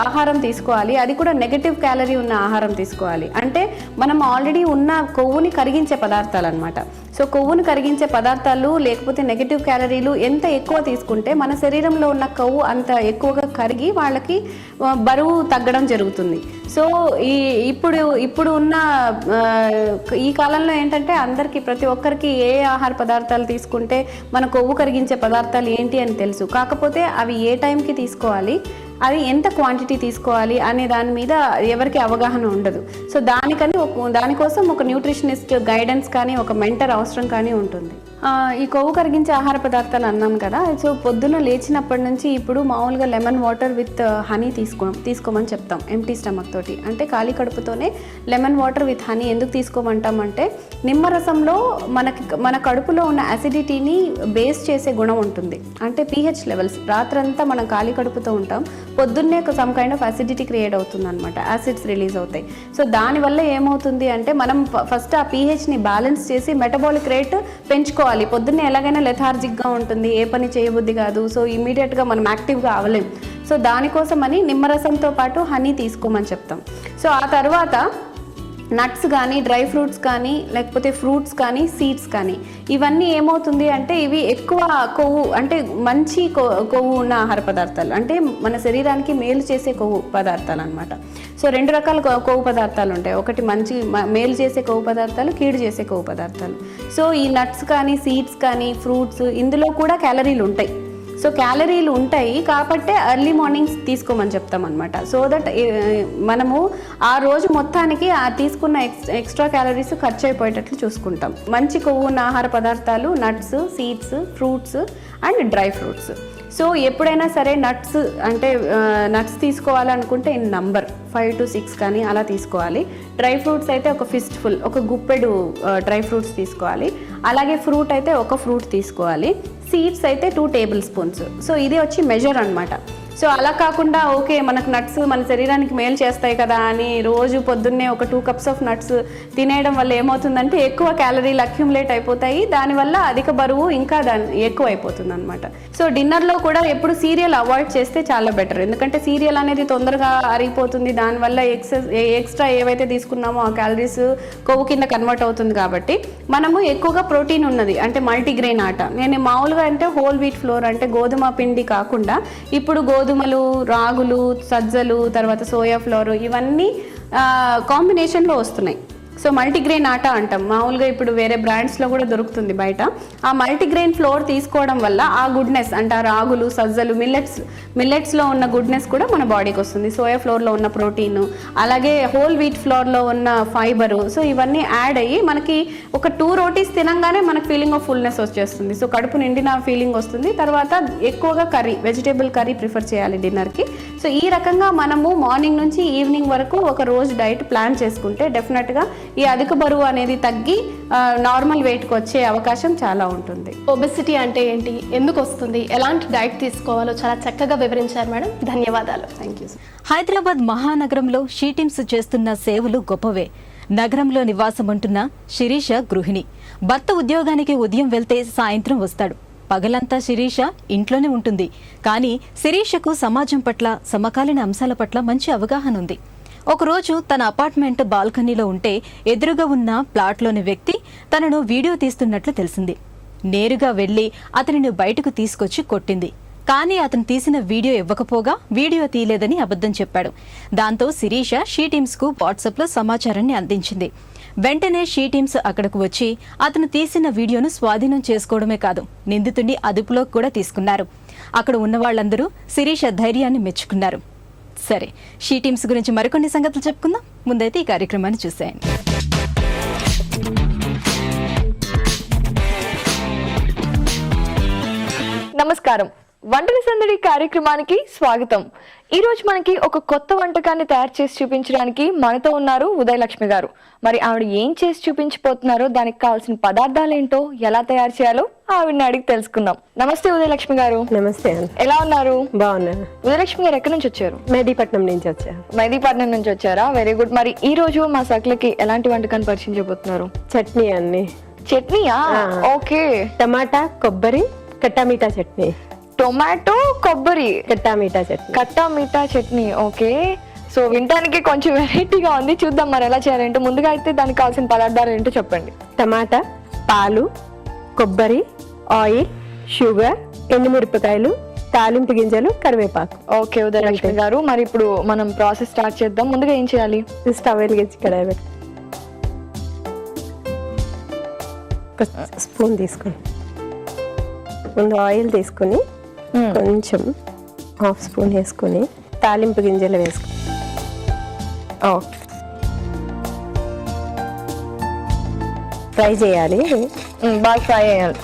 ఆహారం తీసుకోవాలి, అది కూడా నెగటివ్ క్యాలరీ ఉన్న ఆహారం తీసుకోవాలి. అంటే మనం ఆల్రెడీ ఉన్న కొవ్వుని కరిగించే పదార్థాలు అనమాట. సో కొవ్వును కరిగించే పదార్థాలు లేకపోతే నెగటివ్ క్యాలరీలు ఎంత ఎక్కువ తీసుకుంటే మన శరీరంలో ఉన్న కొవ్వు అంత ఎక్కువగా కరిగి వాళ్ళకి బరువు తగ్గడం జరుగుతుంది. సో ఇప్పుడు ఉన్న ఈ కాలంలో ఏంటంటే అందరికీ ప్రతి ఒక్కరికి ఏ ఆహార పదార్థాలు తీసుకుంటే మన కొవ్వు కరిగించే పదార్థాలు ఏంటి అని తెలుసు. కాకపోతే అవి ఏ టైంకి తీసుకోవాలి, అది ఎంత క్వాంటిటీ తీసుకోవాలి అనే దాని మీద ఎవరికి అవగాహన ఉండదు. సో దానికోసం ఒక న్యూట్రిషనిస్ట్ గైడెన్స్ కానీ ఒక మెంటర్ అవసరం కానీ ఉంటుంది. ఈ కొవ్వు కరిగించే ఆహార పదార్థాలు అన్నాం కదా. సో పొద్దున్న లేచినప్పటి నుంచి ఇప్పుడు మామూలుగా లెమన్ వాటర్ విత్ హనీ తీసుకోమని చెప్తాం ఎంటీ స్టమక్ తోటి. అంటే ఖాళీ కడుపుతోనే లెమన్ వాటర్ విత్ హనీ ఎందుకు తీసుకోమంటామంటే నిమ్మరసంలో మన కడుపులో ఉన్న అసిడిటీని బేస్ చేసే గుణం ఉంటుంది. అంటే pH లెవెల్స్ రాత్రంతా మనం ఖాళీ కడుపుతో ఉంటాం, పొద్దున్నే some kind of acidity create అవుతుంది అనమాట, యాసిడ్స్ రిలీజ్ అవుతాయి. సో దానివల్ల ఏమవుతుంది అంటే మనం ఫస్ట్ ఆ pHని బ్యాలెన్స్ చేసి మెటబాలిక్ రేట్ పెంచుకోవాలి. పొద్దున్నే ఎలాగైనా లెథార్జిక్గా ఉంటుంది, ఏ పని చేయబుద్ధి కాదు, సో ఇమీడియట్గా మనం యాక్టివ్గా అవ్వలేం. సో దానికోసమని నిమ్మరసంతో పాటు హనీ తీసుకోమని చెప్తాం. సో ఆ తర్వాత నట్స్ కానీ, డ్రై ఫ్రూట్స్ కానీ, లేకపోతే ఫ్రూట్స్ కానీ, సీడ్స్ కానీ, ఇవన్నీ ఏమవుతుంది అంటే ఇవి ఎక్కువ కొవ్వు అంటే మంచి కొవ్వు ఉన్న ఆహార పదార్థాలు, అంటే మన శరీరానికి మేలు చేసే కొవ్వు పదార్థాలు అనమాట. సో 2 రకాల కొవ్వు పదార్థాలు ఉంటాయి. ఒకటి మంచి మేలు చేసే కొవ్వు పదార్థాలు, కీడు చేసే కొవ్వు పదార్థాలు. సో ఈ నట్స్ కానీ, సీడ్స్ కానీ, ఫ్రూట్స్, ఇందులో కూడా క్యాలరీలు ఉంటాయి. సో క్యాలరీలు ఉంటాయి కాబట్టి ఎర్లీ మార్నింగ్స్ తీసుకోమని చెప్తాం అనమాట. సో దట్ మనము ఆ రోజు మొత్తానికి ఆ తీసుకున్న ఎక్స్ట్రా క్యాలరీస్ ఖర్చు అయిపోయేటట్లు చూసుకుంటాం. మంచి కొవ్వు ఉన్న ఆహార పదార్థాలు nuts, seeds, fruits and dry fruits. So ఎప్పుడైనా సరే నట్స్ తీసుకోవాలనుకుంటే ఇన్ నంబర్ 5 to 6 కానీ అలా తీసుకోవాలి. డ్రై ఫ్రూట్స్ అయితే ఒక ఫిస్ట్ ఫుల్, ఒక గుప్పెడు డ్రై ఫ్రూట్స్ తీసుకోవాలి. అలాగే ఫ్రూట్ అయితే ఒక ఫ్రూట్ తీసుకోవాలి. సీడ్స్ అయితే 2 టేబుల్ స్పూన్స్. సో ఇది వచ్చి మెజర్ అనమాట. సో అలా కాకుండా ఓకే మనకు నట్స్ మన శరీరానికి మేలు చేస్తాయి కదా అని రోజు పొద్దున్నే ఒక 2 cups ఆఫ్ నట్స్ తినేయడం వల్ల ఏమవుతుందంటే ఎక్కువ క్యాలరీలు అక్యుములేట్ అయిపోతాయి, దానివల్ల అధిక బరువు ఇంకా ఎక్కువ అయిపోతుంది అనమాట. సో డిన్నర్లో కూడా ఎప్పుడు సీరియల్ అవాయిడ్ చేస్తే చాలా బెటర్, ఎందుకంటే సీరియల్ అనేది తొందరగా అరిగిపోతుంది, దానివల్ల ఎక్స్ట్రా ఏవైతే తీసుకున్నామో ఆ క్యాలరీస్ కొవ్వు కింద కన్వర్ట్ అవుతుంది. కాబట్టి మనము ఎక్కువగా ప్రోటీన్ ఉన్నది అంటే మల్టీగ్రెయిన్ ఆట, నేను మామూలుగా అంటే హోల్ వీట్ ఫ్లోర్ అంటే గోధుమ పిండి కాకుండా ఇప్పుడు గోధుమలు, రాగులు, సజ్జలు, తర్వాత సోయా ఫ్లోర్ ఇవన్నీ కాంబినేషన్లో వస్తున్నాయి. సో మల్టీగ్రెయిన్ ఆటా అంటాం, మామూలుగా ఇప్పుడు వేరే బ్రాండ్స్లో కూడా దొరుకుతుంది బయట. ఆ మల్టీగ్రెయిన్ ఫ్లోర్ తీసుకోవడం వల్ల ఆ గుడ్నెస్ అంటే ఆ రాగులు, సజ్జలు, మిల్లెట్స్లో ఉన్న గుడ్నెస్ కూడా మన బాడీకి వస్తుంది. సోయా ఫ్లోర్లో ఉన్న ప్రోటీన్, అలాగే హోల్ వీట్ ఫ్లోర్లో ఉన్న ఫైబరు, సో ఇవన్నీ యాడ్ అయ్యి మనకి ఒక 2 రోటీస్ తినంగానే మనకు ఫీలింగ్ ఆఫ్ ఫుల్నెస్ వచ్చేస్తుంది. సో కడుపు నిండిన ఫీలింగ్ వస్తుంది. తర్వాత ఎక్కువగా వెజిటేబుల్ కర్రీ ప్రిఫర్ చేయాలి డిన్నర్కి. సో ఈ రకంగా మనము మార్నింగ్ నుంచి ఈవినింగ్ వరకు ఒక రోజు డైట్ ప్లాన్ చేసుకుంటే డెఫినెట్గా ఈ అధిక బరువు అనేది తగ్గి నార్మల్ వెయిట్కి వచ్చే అవకాశం చాలా ఉంటుంది. ఒబెసిటీ అంటే ఏంటి, ఎందుకు వస్తుంది, ఎలాంటి డైట్ తీసుకోవాలో చాలా చక్కగా వివరించారు మేడం. ధన్యవాదాలు. Thank you. హైదరాబాద్ మహానగరంలో షీటిమ్స్ చేస్తున్న సేవలు గొప్పవే. నగరంలో నివాసం ఉంటున్న శిరీష గృహిణి. భర్త ఉద్యోగానికి ఉదయం వెళ్తే సాయంత్రం వస్తాడు. పగలంతా శిరీష ఇంట్లోనే ఉంటుంది. కానీ శిరీషకు సమాజం పట్ల, సమకాలీన అంశాల పట్ల మంచి అవగాహన ఉంది. ఒకరోజు తన అపార్ట్మెంట్ బాల్కనీలో ఉంటే ఎదురుగా ఉన్న ప్లాట్లోని వ్యక్తి తనను వీడియో తీస్తున్నట్లు తెలిసింది. నేరుగా వెళ్లి అతనిని బయటకు తీసుకొచ్చి కొట్టింది. కానీ అతను తీసిన వీడియో ఇవ్వకపోగా వీడియో తీయలేదని అబద్ధం చెప్పాడు. దాంతో శిరీష షీటీమ్స్కు వాట్సాప్లో సమాచారాన్ని అందించింది. వెంటనే షీటీమ్స్ అక్కడకు వచ్చి అతను తీసిన వీడియోను స్వాధీనం చేసుకోవడమే కాదు, నిందితుడిని అదుపులోకి కూడా తీసుకున్నారు. అక్కడ ఉన్న వాళ్ళందరూ శిరీష ధైర్యాన్ని మెచ్చుకున్నారు. సరే, షీటీమ్స్ గురించి మరికొన్ని సంగతులు చెప్పుకుందాం. ముందైతే ఈ కార్యక్రమాన్ని చూసేయండి. నమస్కారం, వంటల సందడి కార్యక్రమానికి స్వాగతం. ఈ రోజు మనకి ఒక కొత్త వంటకాన్ని తయారు చేసి చూపించడానికి మనతో ఉన్నారు ఉదయలక్ష్మి గారు. మరి ఆవిడ ఏం చేసి చూపించబోతున్నారో, దానికి కావాల్సిన పదార్థాలు ఏంటో, ఎలా తయారు చేయాలో ఆవిడని అడిగి తెలుసుకుందాం. నమస్తే ఉదయలక్ష్మి గారు. నమస్తే. ఎలా ఉన్నారు? బాగున్నాను. ఉదయలక్ష్మి గారు ఎక్కడి నుంచి వచ్చారు? మెహదీపట్నం నుంచి వచ్చారు. మెహదీపట్నం నుంచి వచ్చారా? Very good. మరి ఈ రోజు మా సకులకి ఎలాంటి వంటకాన్ని పరిచయం చేయబోతున్నారు? చట్నీ అన్ని. చట్నీయా? ఓకే. టమాటా, కొబ్బరి, కట్టా మీఠా చట్నీ. టొమాటో, కొబ్బరి, కట్టా మీఠా చట్నీ. కట్టా మీఠా చట్నీ. ఓకే. సో వినటానికి కొంచెం వెరైటీగా ఉంది. చూద్దాం మరి ఎలా చేయాలంటే. ముందుగా అయితే దానికి కావాల్సిన పదార్థాలు ఏంటో చెప్పండి. టమాటా, పాలు, కొబ్బరి, ఆయిల్, షుగర్, ఎండుమిరపకాయలు, తాలింపు గింజలు, కరివేపాకు. ఓకే ఉదయలక్ష్మి గారు, మరి ఇప్పుడు మనం ప్రాసెస్ స్టార్ట్ చేద్దాం. ముందుగా ఏం చేయాలి? స్టవ్ వెలిగించి కడాయి పెట్టి ఒక స్పూన్ తీసుకుని ముందు ఆయిల్ తీసుకుని కొంచెం హాఫ్ స్పూన్ వేసుకుని తాలింపు గింజలు వేసుకుని ఓకే, ఫ్రై చేయాలి. బాగా ఫ్రై అయ్యాలి.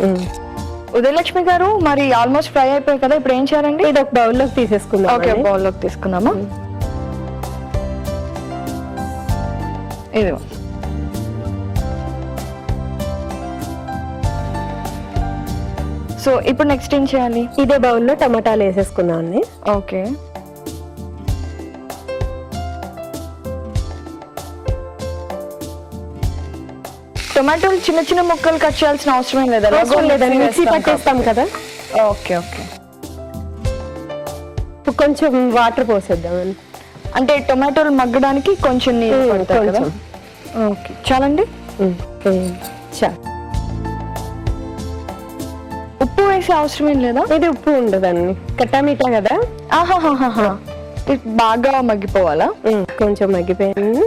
ఉదయలక్ష్మి గారు, మరి ఆల్మోస్ట్ ఫ్రై అయిపోయాయి కదా, ఇప్పుడు ఏం చేయాలండి? ఇది ఒక బౌల్లోకి తీసేసుకుందాం. ఓకే, బౌల్లోకి తీసుకుందామా? ఇది సో ఇప్పుడు నెక్స్ట్ ఏం చేయాలి? ఇదే బౌల్లో టమాటాలు వేసేసుకుందాం అండి. ఓకే, టొమాటోలు చిన్న చిన్న ముక్కలు కట్ చేయాల్సిన అవసరం లేదా? అవసరం లేదండి, మిక్సీ పట్టేస్తాం కదా. ఓకే ఓకే, ఇప్పుడు కొంచెం వాటర్ పోసేద్దామని. అంటే టొమాటోలు మగ్గడానికి కొంచెం నీళ్ళు పడతాయి కదా. కొంచెం. ఓకే, చాలండి. చాలు. ఉప్పు వేసే అవసరం ఏం లేదా? ఇది ఉప్పు ఉండదండి, కట్టామీటా కదా. ఆహాహాహా, ఇది బాగా మగ్గిపోవాలా? కొంచెం మగ్గిపోయింది.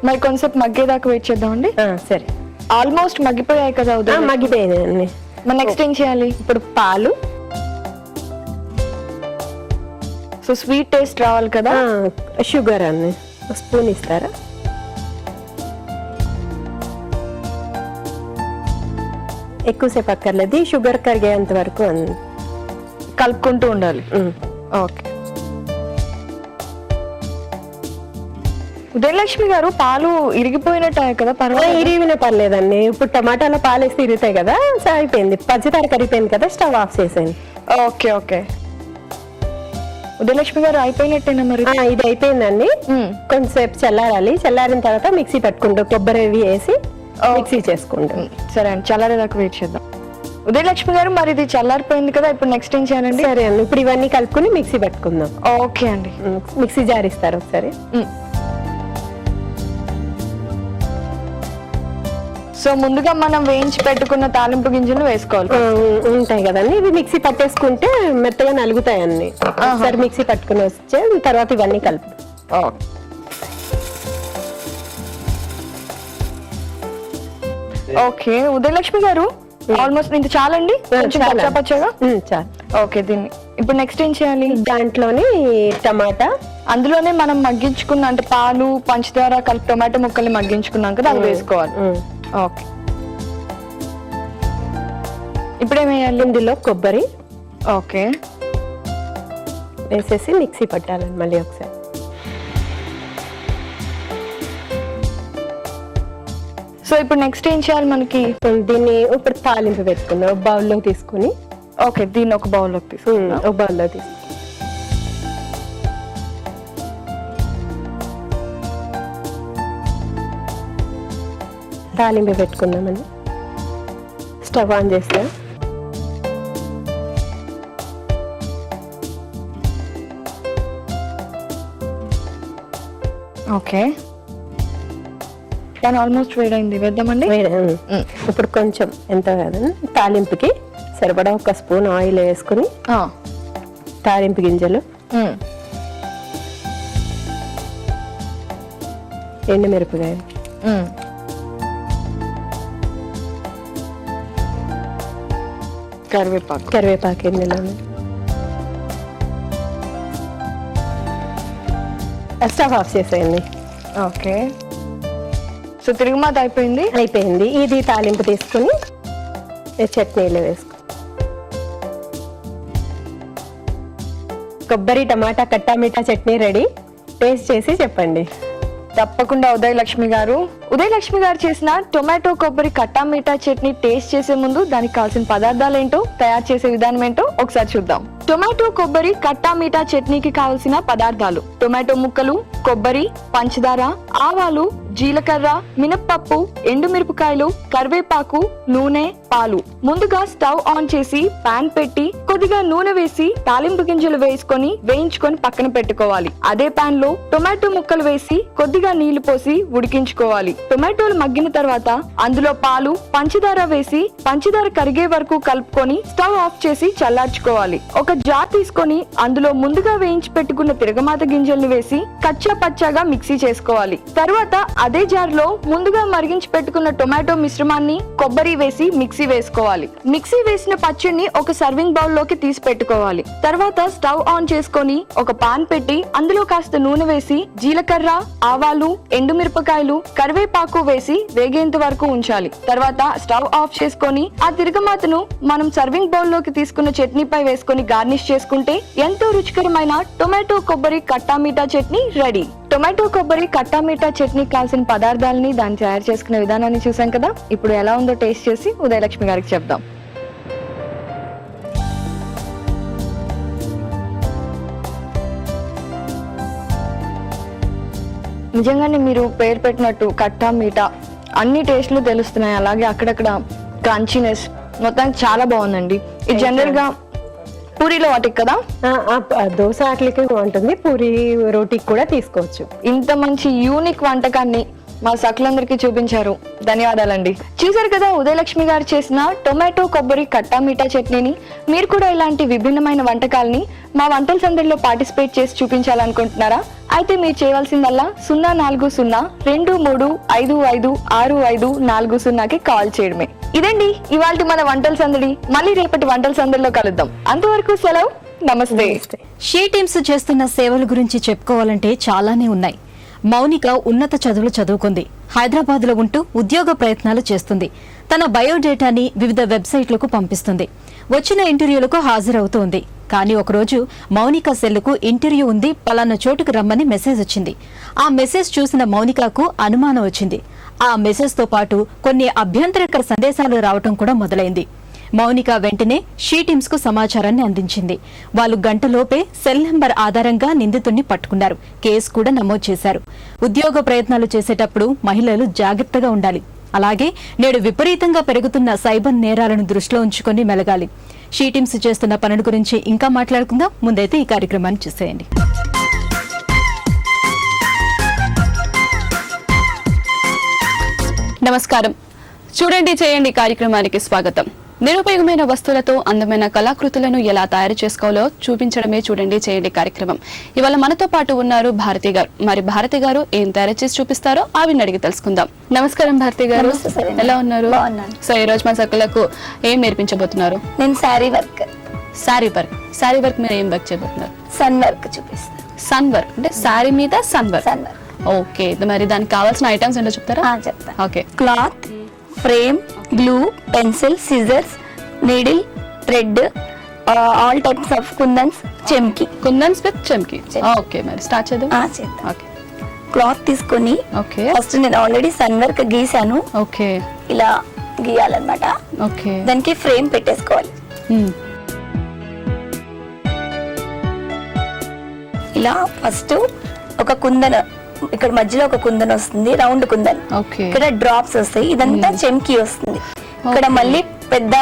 మరి కొంచెంసేపు మగ్గేదాకా వెయిట్ చేద్దామండి. సరే, ఆల్మోస్ట్ మగ్గిపోయాయి కదా ఉదయం. మగ్గిపోయినాయండి. మరి నెక్స్ట్ ఏం చేయాలి? ఇప్పుడు పాలు, సో స్వీట్ టేస్ట్ రావాలి కదా. షుగర్ అన్ని ఒక స్పూన్ ఇస్తారా? ఎక్కువసేపు అక్కర్లేదు, షుగర్ కరిగేంత వరకు కలుపుకుంటూ ఉండాలి. ఓకే, ఉదయలక్ష్మి గారు, పాలు ఇరిగిపోయినట్టాయి కదా, పర్వాలేదు? ఇరిగిన పర్లేదండి. ఇప్పుడు టమాటాలో పాలు వేసి ఇరుగుతాయి కదా, సో అయిపోయింది. పచ్చితార కరిగిపోయింది కదా, స్టవ్ ఆఫ్ చేసేయండి. ఓకే ఓకే, ఉదయలక్ష్మి గారు అయిపోయినట్టేనా మరి? ఇది అయిపోయిందండి. కొంచెంసేపు చల్లారాలి. చల్లారిన తర్వాత మిక్సీ పట్టుకుంటాం, కొబ్బరి అవి వేసి మిక్సీ చేసుకుంటాం. సరే అండి, చల్లారేదాకా వెయిట్ చేద్దాం. ఉదయలక్ష్మి గారు, మరి ఇది చల్లారిపోయింది కదా, ఇప్పుడు నెక్స్ట్ ఏం చేయాలండి? సరే అండి, ఇప్పుడు ఇవన్నీ కలుపుకుని మిక్సీ పట్టుకుందాం. ఓకే అండి, మిక్సీ జార్ ఇస్తారు ఒకసారి. సో ముందుగా మనం వేయించి పెట్టుకున్న తాలింపు గింజలు వేసుకోవాలి. ఉంటాయి కదండి, ఇవి మిక్సీ పట్టేసుకుంటే మెత్తగా నలుగుతాయి అన్ని. ఒకసారి మిక్సీ పట్టుకుని వచ్చే తర్వాత ఇవన్నీ కలుపు. ఓకే ఉదయలక్ష్మి గారు, ఆల్మోస్ట్ ఇంత చాలండి, కొంచెం పచ్చగా. చాలు. ఓకే, దీన్ని ఇప్పుడు నెక్స్ట్ ఏం చేయాలి? దాంట్లోని టమాటా, అందులోనే మనం మగ్గించుకున్న అంటే పాలు, పంచదార కలిపి టొమాటో ముక్కల్ని మగ్గించుకున్నాం కదా, అది వేసుకోవాలి. ఓకే, ఇప్పుడు ఏమేయాలి? ఇందులో కొబ్బరి ఓకే వేసేసి మిక్సీ పట్టాలండి మళ్ళీ ఒకసారి. సో ఇప్పుడు నెక్స్ట్ ఏం చేయాలి మనకి? దీన్ని ఇప్పుడు తాలింపు పెట్టుకుందాం. ఒక బౌల్లో తీసుకుని. ఓకే, దీన్ని ఒక బౌల్లోకి తీసుకుందాం. ఒక బౌల్లో తీసుకుని తాలింపు పెట్టుకుందామని స్టవ్ ఆన్ చేస్తాం. ఓకే, కానీ ఆల్మోస్ట్ వేడైంది, వేద్దామండి. ఇప్పుడు కొంచెం ఎంత కాదండి, తాలింపుకి సరిపడా ఒక స్పూన్ ఆయిల్ వేసుకుని తాలింపు గింజలు, ఎండుమిరపకాయలు, కరివేపాకు ఇందులో స్టవ్ ఆఫ్ చేసేయండి. ఓకే, సో తిరుగుమాత అయిపోయింది. ఇది తాలింపు తీసుకుని చట్నీలో వేసుకో. కొబ్బరి టమాటా కట్టామీటా చట్నీ రెడీ. టేస్ట్ చేసి చెప్పండి. తప్పకుండా ఉదయలక్ష్మి గారు. ఉదయలక్ష్మి గారు చేసిన టొమాటో కొబ్బరి కట్టామీటా చట్నీ టేస్ట్ చేసే ముందు దానికి కావాల్సిన పదార్థాలు ఏంటో, తయారు చేసే విధానం ఏంటో ఒకసారి చూద్దాం. టొమాటో కొబ్బరి కట్టామీటా చట్నీకి కావాల్సిన పదార్థాలు: టొమాటో ముక్కలు, కొబ్బరి, పంచదార, ఆవాలు, జీలకర్ర, మినప్పప్పు, ఎండుమిరపకాయలు, కరివేపాకు, నూనె, పాలు. ముందుగా స్టవ్ ఆన్ చేసి పాన్ పెట్టి కొద్దిగా నూనె వేసి తాలింపు గింజలు వేసుకొని వేయించుకొని పక్కన పెట్టుకోవాలి. అదే పాన్ లో టొమాటో ముక్కలు వేసి కొద్దిగా నీళ్లు పోసి ఉడికించుకోవాలి. టొమాటోలు మగ్గిన తర్వాత అందులో పాలు, పంచదార వేసి పంచదార కరిగే వరకు కలుపుకొని స్టవ్ ఆఫ్ చేసి చల్లార్చుకోవాలి. ఒక జార్ తీసుకొని అందులో ముందుగా వేయించి పెట్టుకున్న తిరగమాత గింజలను వేసి కచ్చా పచ్చాగా మిక్సీ చేసుకోవాలి. తర్వాత అదే జార్ లో ముందుగా మరిగించి పెట్టుకున్న టొమాటో మిశ్రమాన్ని, కొబ్బరి వేసి మిక్సీ వేసుకోవాలి. మిక్సీ వేసిన పచ్చడిని ఒక సర్వింగ్ బౌల్ లోకి తీసి పెట్టుకోవాలి. తర్వాత స్టవ్ ఆన్ చేసుకొని ఒక పాన్ పెట్టి అందులో కాస్త నూనె వేసి జీలకర్ర, ఆవాలు, ఎండుమిరపకాయలు, కరివేపాకు వేసి వేగేంత వరకు ఉంచాలి. తర్వాత స్టవ్ ఆఫ్ చేసుకొని ఆ తిరగమాతను మనం సర్వింగ్ బౌల్ లోకి తీసుకున్న చట్నీపై వేసుకొని గార్నిష్ చేసుకుంటే ఎంతో రుచికరమైన టొమాటో కొబ్బరి కట్టా మీఠా చట్నీ రెడీ. టొమాటో కొబ్బరి కట్టా మీఠా చట్నీ కావాల్సిన పదార్థాలని దాన్ని తయారు చేసుకునే విధానాన్ని చూసాం కదా. ఇప్పుడు ఎలా ఉందో టేస్ట్ చేసి ఉదయలక్ష్మి గారికి చెప్దాం. నిజంగానే మీరు పేరు పెట్టినట్టు కట్టా మీఠా అన్ని టేస్ట్లు తెలుస్తున్నాయి. అలాగే అక్కడక్కడ క్రంచీనెస్ మొత్తానికి చాలా బాగుందండి. ఇది జనరల్ గా పూరీలో వాటికి కదా, దోశ అట్లకి బాగుంటుంది, పూరి రోటీకి కూడా తీసుకోవచ్చు. ఇంత మంచి యూనిక్ వంటకాన్ని మా సకులందరికీ చూపించారు. ధన్యవాదాలండి. చూసారు కదా ఉదయలక్ష్మి గారు చేసిన టొమాటో కొబ్బరి కట్టా మీఠా చట్నీని. మీరు కూడా ఇలాంటి విభిన్నమైన వంటకాలని మా వంటల సందడిలో పార్టిసిపేట్ చేసి చూపించాలనుకుంటున్నారా? అయితే మీరు చేయవలసిందల్లా 040-23-55-6540కి కాల్ చేయడమే. ఇదండి ఇవాల్టి మన వంటల సందడి. మళ్ళీ రేపటి వంటల సందడిలో కలుద్దాం. అంతవరకు సెలవు, నమస్తే. షీ టీమ్స్ చేస్తున్న సేవల గురించి చెప్పుకోవాలంటే చాలానే ఉన్నాయి. మౌనిక ఉన్నత చదువులు చదువుకుంది. హైదరాబాద్ లో ఉంటూ ఉద్యోగ ప్రయత్నాలు చేస్తుంది. తన బయోడేటాని వివిధ వెబ్సైట్లకు పంపిస్తుంది. వచ్చిన ఇంటర్వ్యూలకు హాజరవుతోంది. కానీ ఒకరోజు మౌనిక సెల్లుకు ఇంటర్వ్యూ ఉంది, పలానా చోటుకు రమ్మని మెసేజ్ వచ్చింది. ఆ మెసేజ్ చూసిన మౌనికకు అనుమానం వచ్చింది. ఆ మెసేజ్ తో పాటు కొన్ని అభ్యంతరకర సందేశాలు రావటం కూడా మొదలైంది. మౌనిక వెంటనే షీ టీమ్స్ కు సమాచారాన్ని అందించింది. వాళ్ళు గంటలోపే సెల్ నెంబర్ ఆధారంగా నిందితుడిని పట్టుకున్నారు. కేసు కూడా నమోదు చేశారు. ఉద్యోగ ప్రయత్నాలు చేసేటప్పుడు మహిళలు జాగ్రత్తగా ఉండాలి. అలాగే నేడు విపరీతంగా పెరుగుతున్న సైబర్ నేరాలను దృష్టిలో ఉంచుకొని మెలగాలి. షీ టీమ్స్ చేస్తున్న పనుల గురించి ఇంకా మాట్లాడుకుందాం. ముందైతే ఈ కార్యక్రమాన్ని చూసేయండి. నమస్కారం. చూడండి చేయండి కార్యక్రమానికి స్వాగతం. నిరుపయోగమైన వస్తువులతో అందమైన కళాకృతులను ఎలా తయారు చేసుకోవాలో చూపించడమే చూడండి చేయండి కార్యక్రమం. ఇవాళ మనతో పాటు ఉన్నారు భారతి గారు. మరి భారతి గారు ఏం తయారు చేసి చూపిస్తారో ఆవిని అడిగి తెలుసుకుందాం. నమస్కారం భారతి గారు, ఎలా ఉన్నారు? సో ఈ రోజు మన సకులకు ఏం నేర్పించబోతున్నారు? నేను శారీ వర్క్ మీరు ఏం వర్క్ చేయబోతున్నారు? సన్ వర్క్ చూపిస్తాను. సన్ వర్క్ అంటే శారీ మీద సన్ వర్క్. ఓకే, మరి దానికి కావాల్సిన ఐటమ్స్ ఏంటో చెప్తారా? చెప్తాను. Okay. Cloth, frame, glue, pencil, scissors, needle, thread, all types of kundans, చెమ్కి. కుందన్స్ విత్ చెమ్కి. ఓకే, మరి స్టార్ట్ చేద్దాం. ఓకే. క్లాత్ తీసుకొని ఫస్ట్ నేను ఆల్రెడీ సన్ వర్క్ గీసాను. ఓకే, ఇలా గీయాలన్నమాట. ఓకే, దానికి ఫ్రేమ్ పెట్టేసుకోవాలి. ఇలా ఫస్ట్ ఒక కుందన, ఇక్కడ మధ్యలో ఒక కుందన్ వస్తుంది, రౌండ్ కుందన్. ఇక్కడ డ్రాప్స్ వస్తాయి, ఇదంతా చెమ్కి వస్తుంది. ఇక్కడ మళ్ళీ పెద్ద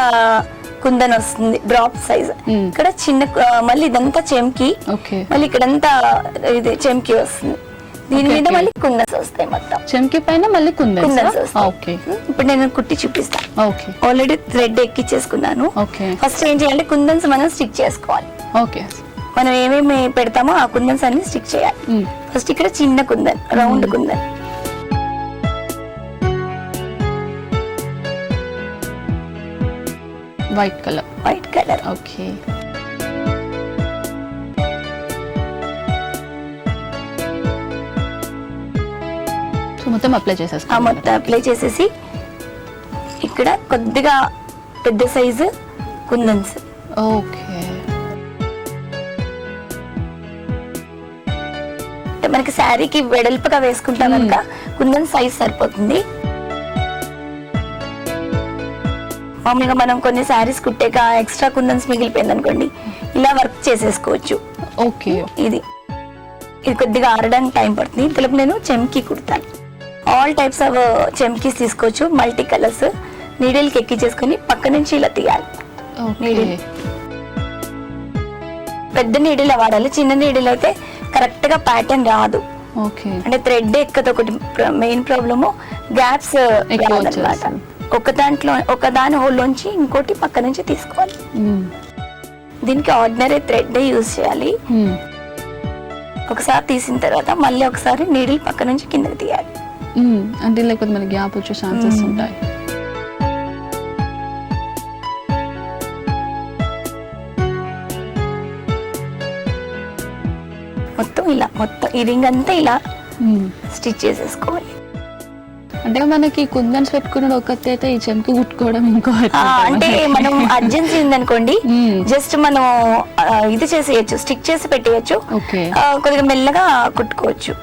కుందన్ వస్తుంది, డ్రాప్ సైజ్. ఇక్కడ చిన్న, మళ్ళీ ఇదంతా చెమ్కి, మళ్ళీ ఇక్కడంతా ఇది చెమ్కి వస్తుంది. దీని మీద మళ్ళీ కుందన్స్ వస్తాయి. మొత్తం చెమ్కి పైన మళ్ళీ కుందన్స్ వస్తాయి. ఇప్పుడు నేను కుట్టి చూపిస్తాను. Already thread ఎక్కిచ్చేసుకున్నాను. ఫస్ట్ ఏం చేయాలి, కుందన్స్ మనం స్టిక్ చేసుకోవాలి. మనం ఏమేమి పెడతామో ఆ కుందన్స్ అన్ని స్టిక్ చేయాలి. ఫస్ట్ ఇక్కడ చిన్న kundan, round kundan. White colour. Okay. మొత్తం అప్లై చేసేస్తాం. మొత్తం అప్లై చేసేసి ఇక్కడ కొద్దిగా పెద్ద సైజు కుందన్స్. ఓకే. మనకి శారీకి వెడల్పుగా వేసుకుంటాం కనుక కుందన్ సైజ్ సరిపోతుంది. మామూలుగా మనం కొన్ని శారీస్ కుట్టాక ఎక్స్ట్రా కుందన్స్ మిగిలిపోయింది అనుకోండి, ఇలా వర్క్ చేసేసుకోవచ్చు. ఓకే. ఇది కొద్దిగా ఆరడానికి టైం పడుతుంది. ఇంతలోపు నేను చెమ్కి కుడతాను. ఆల్ టైప్స్ ఆఫ్ చెమ్కీస్ తీసుకోవచ్చు, మల్టీ కలర్స్. నీడిల్కి ఎక్కించేసుకొని పక్క నుంచి ఇలా తీయాలి. నీడిల్ పెద్ద నీడిల్ వాడాలి, చిన్న నీడిల్ అయితే కరెక్ట్ గా ప్యాటర్న్ రాదు. అంటే థ్రెడ్ ఎక్కదు. ఒకటి మెయిన్ ప్రాబ్లము, గ్యాప్స్ రాదన్నమాట. ఒక దాని హోల్లోంచి ఇంకోటి పక్క నుంచి తీసుకోవాలి. దీనికి ఆర్డినరీ థ్రెడ్ యూజ్ చేయాలి. ఒకసారి తీసిన తర్వాత మళ్ళీ ఒకసారి నీడిల్ పక్క నుంచి కిందకి తీయాలి. అంటే లేకపోతే మనకి గ్యాప్ వచ్చే ఛాన్సెస్ ఉంటాయి. మొత్తం ఈ రింగ్ అంతా ఇలా స్టిచ్ చేసేసుకోవాలి. అంటే మనకి కుందన్స్ పెట్టుకున్నాడు ఒకటి అయితే ఈ చెంకి కుట్టుకోవడం ఇంకో అంటే మనం అర్జెన్సీ ఉందనుకోండి, జస్ట్ మనం ఇది చేసేయచ్చు, స్టిక్ చేసి పెట్టేయచ్చు, కొద్దిగా మెల్లగా కుట్టుకోవచ్చు.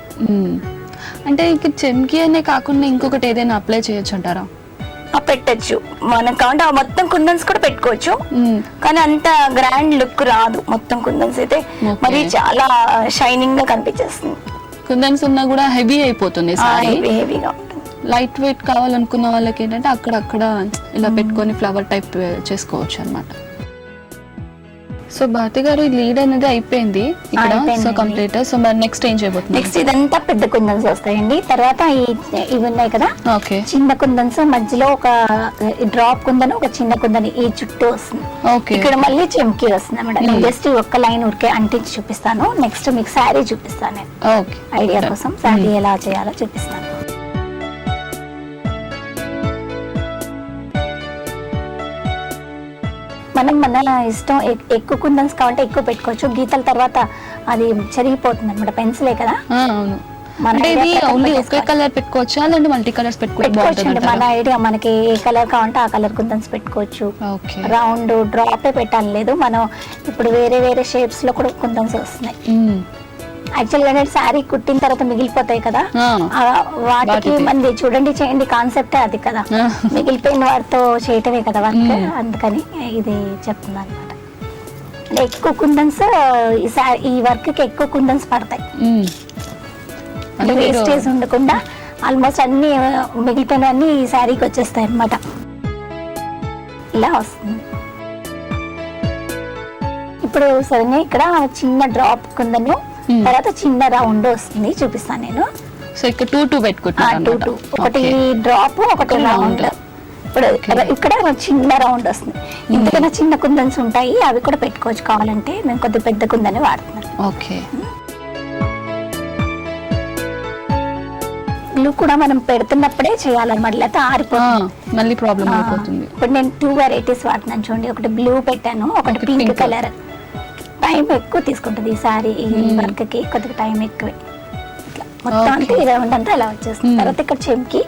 అంటే ఇంక చెంకి అనే కాకుండా ఇంకొకటి ఏదైనా అప్లై చేయొచ్చు అంటారా? పెట్టచ్చు, మనం కావాలంటే మొత్తం కుందన్స్ కూడా పెట్టుకోవచ్చు. కానీ అంత గ్రాండ్ లుక్ రాదు. మొత్తం కుందన్స్ అయితే మరి చాలా షైనింగ్ గా కనిపించేస్తుంది. కుందన్స్ ఉన్నా కూడా హెవీ అయిపోతుంది, హెవీగా. లైట్ వెయిట్ కావాలనుకున్న వాళ్ళకి ఏంటంటే అక్కడక్కడ ఇలా పెట్టుకొని ఫ్లవర్ టైప్ చేసుకోవచ్చు అన్నమాట. సో భారతి గారు ఈ లీడ్ అనేది అయిపోయింది ఇక్కడ, సో కంప్లీట్. సో మరి నెక్స్ట్ ఏం చేయబోతుంది? నెక్స్ట్ ఇదంతా పెద్ద కుందన్స్ వస్తాయండి. తర్వాత ఇవి ఉన్నాయి కదా, చిన్న కుందన్స్, మధ్యలో ఒక డ్రాప్ కుందన్, ఒక చిన్న కుందని ఈ చుట్టూ వస్తుంది. ఇక్కడ మళ్ళీ చెంకి వస్తుంది అన్నమాట. నేను జస్ట్ ఒక్క లైన్ ఉరికే అంటించి చూపిస్తాను. నెక్స్ట్ మీకు శారీ చూపిస్తాను నేను, ఐడియా కోసం శారీ ఎలా చేయాలో చూపిస్తాను. మనం మన ఇష్టం, ఎక్కువ కుందన్స్ కావాలంటే ఎక్కువ పెట్టుకోవచ్చు. గీతల తర్వాత అది చెరిగిపోతుంది అనమాట, పెన్సిలే కదా. ఒకే కలర్ పెట్టుకోవచ్చా లేదంటే మల్టీ కలర్స్ పెట్టుకోవచ్చు? మన ఐడియా, మనకి ఏ కలర్ కావాలంటే ఆ కలర్ కుందన్స్ పెట్టుకోవచ్చు. రౌండ్ డ్రాపే పెట్టాలి లేదు, మనం ఇప్పుడు వేరే వేరే షేప్స్ లో కూడా కుందన్స్ వస్తున్నాయి. యాక్చువల్ గా శారీ కుట్టిన తర్వాత మిగిలిపోతాయి కదా, వాటికి మంది చూడండి చేయండి కాన్సెప్టే అది కదా, మిగిలిపోయిన వాటితో చేయటమే కదా వర్క్. అందుకని ఇది చెప్తుంది అనమాట. ఎక్కువ కుందన్స్ ఈ వర్క్ కి ఎక్కువ కుందన్స్ పడతాయి. అంటే వేస్టేజ్ ఉండకుండా ఆల్మోస్ట్ అన్ని మిగిలిపోయినవన్నీ ఈ శారీకి వచ్చేస్తాయి అనమాట. ఇలా వస్తుంది. ఇప్పుడు సరే ఇక్కడ చిన్న డ్రాప్ కుందను, తర్వాత చిన్న రౌండ్ వస్తుంది, చూపిస్తాను నేను. సో ఇక్కడ టూ పెట్టుకుంటాను, ఒకటి డ్రాప్ ఒకటి రౌండ్. ఇప్పుడు ఇక్కడ చిన్న రౌండ్ వస్తుంది. ఇంతకన్నా చిన్న కుందన్స్ ఉంటాయి, అవి కూడా పెట్టుకోవచ్చు కావాలంటే. నేను కొద్దిగా పెద్ద కుందని వాడుతున్నాను. ఓకే. గ్లూ కూడా మనం పెడుతున్నప్పుడే చేయాలన్నమాట, లేకపోతే ఆరిపోతుంది, మళ్ళీ ప్రాబ్లం అయిపోతుంది. ఇప్పుడు నేను 2 వెరైటీస్ వాడుతున్నాను చూడండి. ఒకటి బ్లూ పెట్టాను, ఒకటి పింక్ కలర్. టైం ఎక్కువ తీసుకుంటుంది ఈ సారీ, ఈ వర్క్ కి కొద్దిగా టైం ఎక్కువే. ఇట్లా మొత్తం అంతా ఈ రౌండ్ అంతా ఇలా వచ్చేస్తుంది. తర్వాత ఇక్కడ చెంకి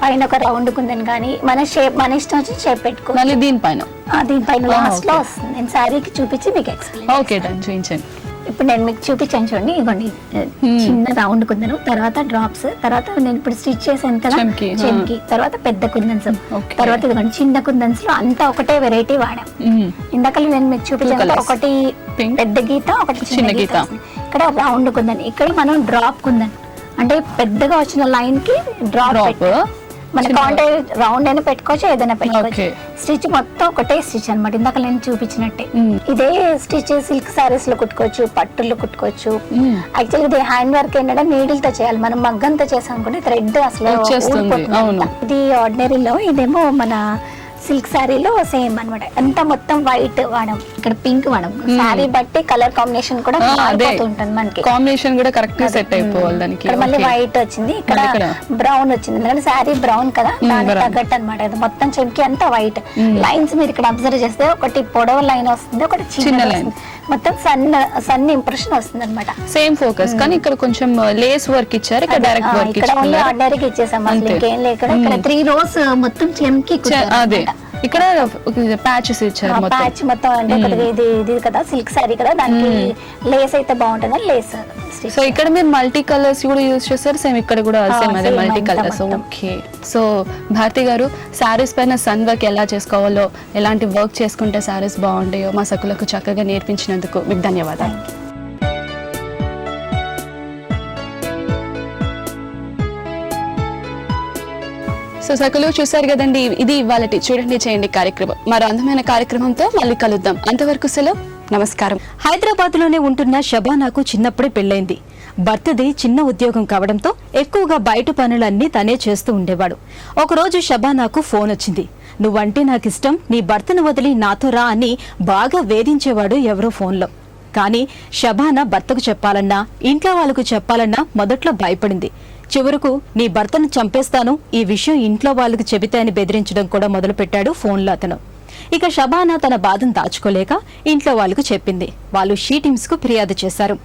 పైన ఒక రౌండ్ కుందని కానీ మన షేప్, మన ఇష్టం వచ్చి షేప్ పెట్టుకోవాలి. దీనిపైన లాస్ట్ లో వస్తుంది. నేను సారీకి చూపించి మీకు ఎక్స్ప్లెయిన్. ఇప్పుడు నేను మీకు చూపించాను చూడండి. ఇవ్వండి చిన్న రౌండ్ కుందను, తర్వాత డ్రాప్స్, తర్వాత నేను ఇప్పుడు స్టిచ్ చేశాను కదా చెంకి, తర్వాత పెద్ద కుందన్స్, తర్వాత ఇదిగోండి చిన్న కుందన్స్ లో అంతా ఒకటే వెరైటీ వాడాం. ఇందాక నేను మీకు చూపించాను, ఒకటి పెద్ద గీత, ఒకటి చిన్న గీత. ఇక్కడ రౌండ్ కుందని, ఇక్కడ మనం డ్రాప్ కుందని, అంటే పెద్దగా వచ్చిన లైన్ కి డ్రాప్. మన కాంటాక్ట్ రౌండ్ అయినా పెట్టుకోవచ్చు, ఏదైనా పెట్టుకోవచ్చు. స్టిచ్ మొత్తం ఒకటే స్టిచ్ అనమాట, ఇందాక నేను చూపించినట్టే. ఇదే స్టిచ్ సిల్క్ సారీస్ లో కుట్టుకోవచ్చు, పట్టుల్లో కుట్టుకోవచ్చు. యాక్చువల్ ఇది హ్యాండ్ వర్క్ ఏంటంటే నీడిల్ తో చేయాలి. మనం మగ్గంతో చేసాం అనుకోండి థ్రెడ్ అసలు ఊడిపోతుంది. ఇది ఆర్డినరీలో, ఇదేమో మన సిల్క్ సారీలో సేమ్ అనమాట. అంతా మొత్తం వైట్ వాడడం, ఇక్కడ పింక్ వాడడం. సారీ బట్టి కలర్ కాంబినేషన్ కూడా ఉంటుంది మనకి. కాంబినేషన్ కూడా కరెక్ట్ సెట్ అయిపోవాలి దానికి. ఇక్కడ మళ్ళీ వైట్ వచ్చింది, ఇక్కడ బ్రౌన్ వచ్చింది. ఎందుకంటే సారీ బ్రౌన్ కదా, దానికి తగ్గట్టు అనమాట. ఇది మొత్తం చెంకి అంతా వైట్ లైన్స్. మీరు ఇక్కడ అబ్జర్వ్ చేస్తే ఒకటి పొడవ లైన్ వస్తుంది, ఒకటి చిన్న లైన్, మొత్తం సన్ ఇంప్రెషన్ వస్తుంది అనమాట. సేమ్ ఫోకస్, కానీ ఇక్కడ కొంచెం లేస్ వర్క్ ఇచ్చారు, ఇక్కడ డైరెక్ట్ వర్క్ ఇక్కడ ఓన్లీ ఆర్డినరీగా ఇచ్చేసాం. అసలు ఇంకేం లేదు. ఇక్కడ 3 rows మొత్తం చెంకి. అదే ఇక్కడ ప్యాచెస్ ఇచ్చారు, ప్యాచ్ మొత్తం. అంటే ఇది కదా సిల్క్ సారీ కదా, దానికి లేస్ అయితే బాగుంటుంది, లేస్. సో ఇక్కడ మీరు మల్టీ కలర్స్ కూడా యూజ్ చేస్తారు, సేమ్ ఇక్కడ కూడా సేమ్ అదే multi colors. Okay. So Bharathi garu, saris పైన సన్ వర్క్ ఎలా చేసుకోవాలో, ఎలాంటి వర్క్ చేసుకుంటే శారీస్ బాగుంటాయో మా సకులకు చక్కగా నేర్పించినందుకు మీకు ధన్యవాదాలు. సో సకలు చూసారు కదండి, ఇది ఇవాళటి చూడండి చేయండి కార్యక్రమం. మరో అందమైన కార్యక్రమంతో మళ్ళీ కలుద్దాం. అంతవరకు సెలవు, నమస్కారం. హైదరాబాద్ లోనే ఉంటున్న షబానాకు చిన్నప్పుడే పెళ్లైంది. భర్తది చిన్న ఉద్యోగం కావడంతో ఎక్కువగా బయట పనులన్నీ తనే చేస్తూ ఉండేవాడు. ఒకరోజు షబానాకు ఫోన్ వచ్చింది. నువ్వంటే నాకిష్టం, నీ భర్తను వదిలి నాతో రా అని బాగా వేధించేవాడు ఎవరో ఫోన్లో. కానీ షబానా భర్తకు చెప్పాలన్నా ఇంట్లో వాళ్ళకు చెప్పాలన్నా మొదట్లో భయపడింది. చివరకు నీ భర్తను చంపేస్తాను, ఈ విషయం ఇంట్లో వాళ్ళకు చెబితే అని బెదిరించడం కూడా మొదలుపెట్టాడు ఫోన్లో అతను. ఇక షబానా తన బాధను దాచుకోలేక ఇంట్లో వాళ్ళకు చెప్పింది. వాళ్ళు షీటిమ్స్ కు ఫిర్యాదు చేశారు.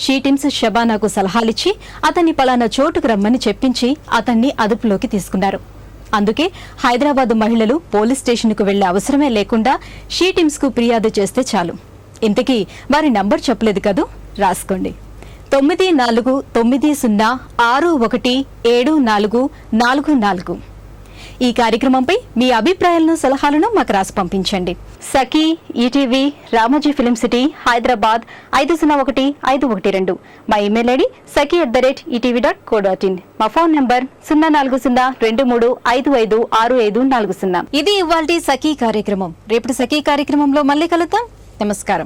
షీటిమ్స్ షబానాకు సలహాలిచ్చి అతన్ని పలానా చోటుకు రమ్మని చెప్పించి అతన్ని అదుపులోకి తీసుకున్నారు. అందుకే హైదరాబాద్ మహిళలు పోలీస్ స్టేషన్కు వెళ్లే అవసరమే లేకుండా షీటిమ్స్ కు ఫిర్యాదు చేస్తే చాలు. ఇంతకీ వారి నంబర్ చెప్పలేదు కదూ, రాసుకోండి. 9490617444. ఈ కార్యక్రమంపై మీ అభిప్రాయాలను సలహాలను మాకు రాసి పంపించండి. Sakhi ETV, Ramoji film city, Hyderabad 501512. మా ఇమెయిల్ ఐడి saki@etv.co.in. మా ఫోన్ నంబర్ 04023556540. ఇది ఇవాల్టి సఖీ కార్యక్రమం. రేపటి సఖీ కార్యక్రమంలో మళ్ళీ కలుద్దాం. నమస్కారం.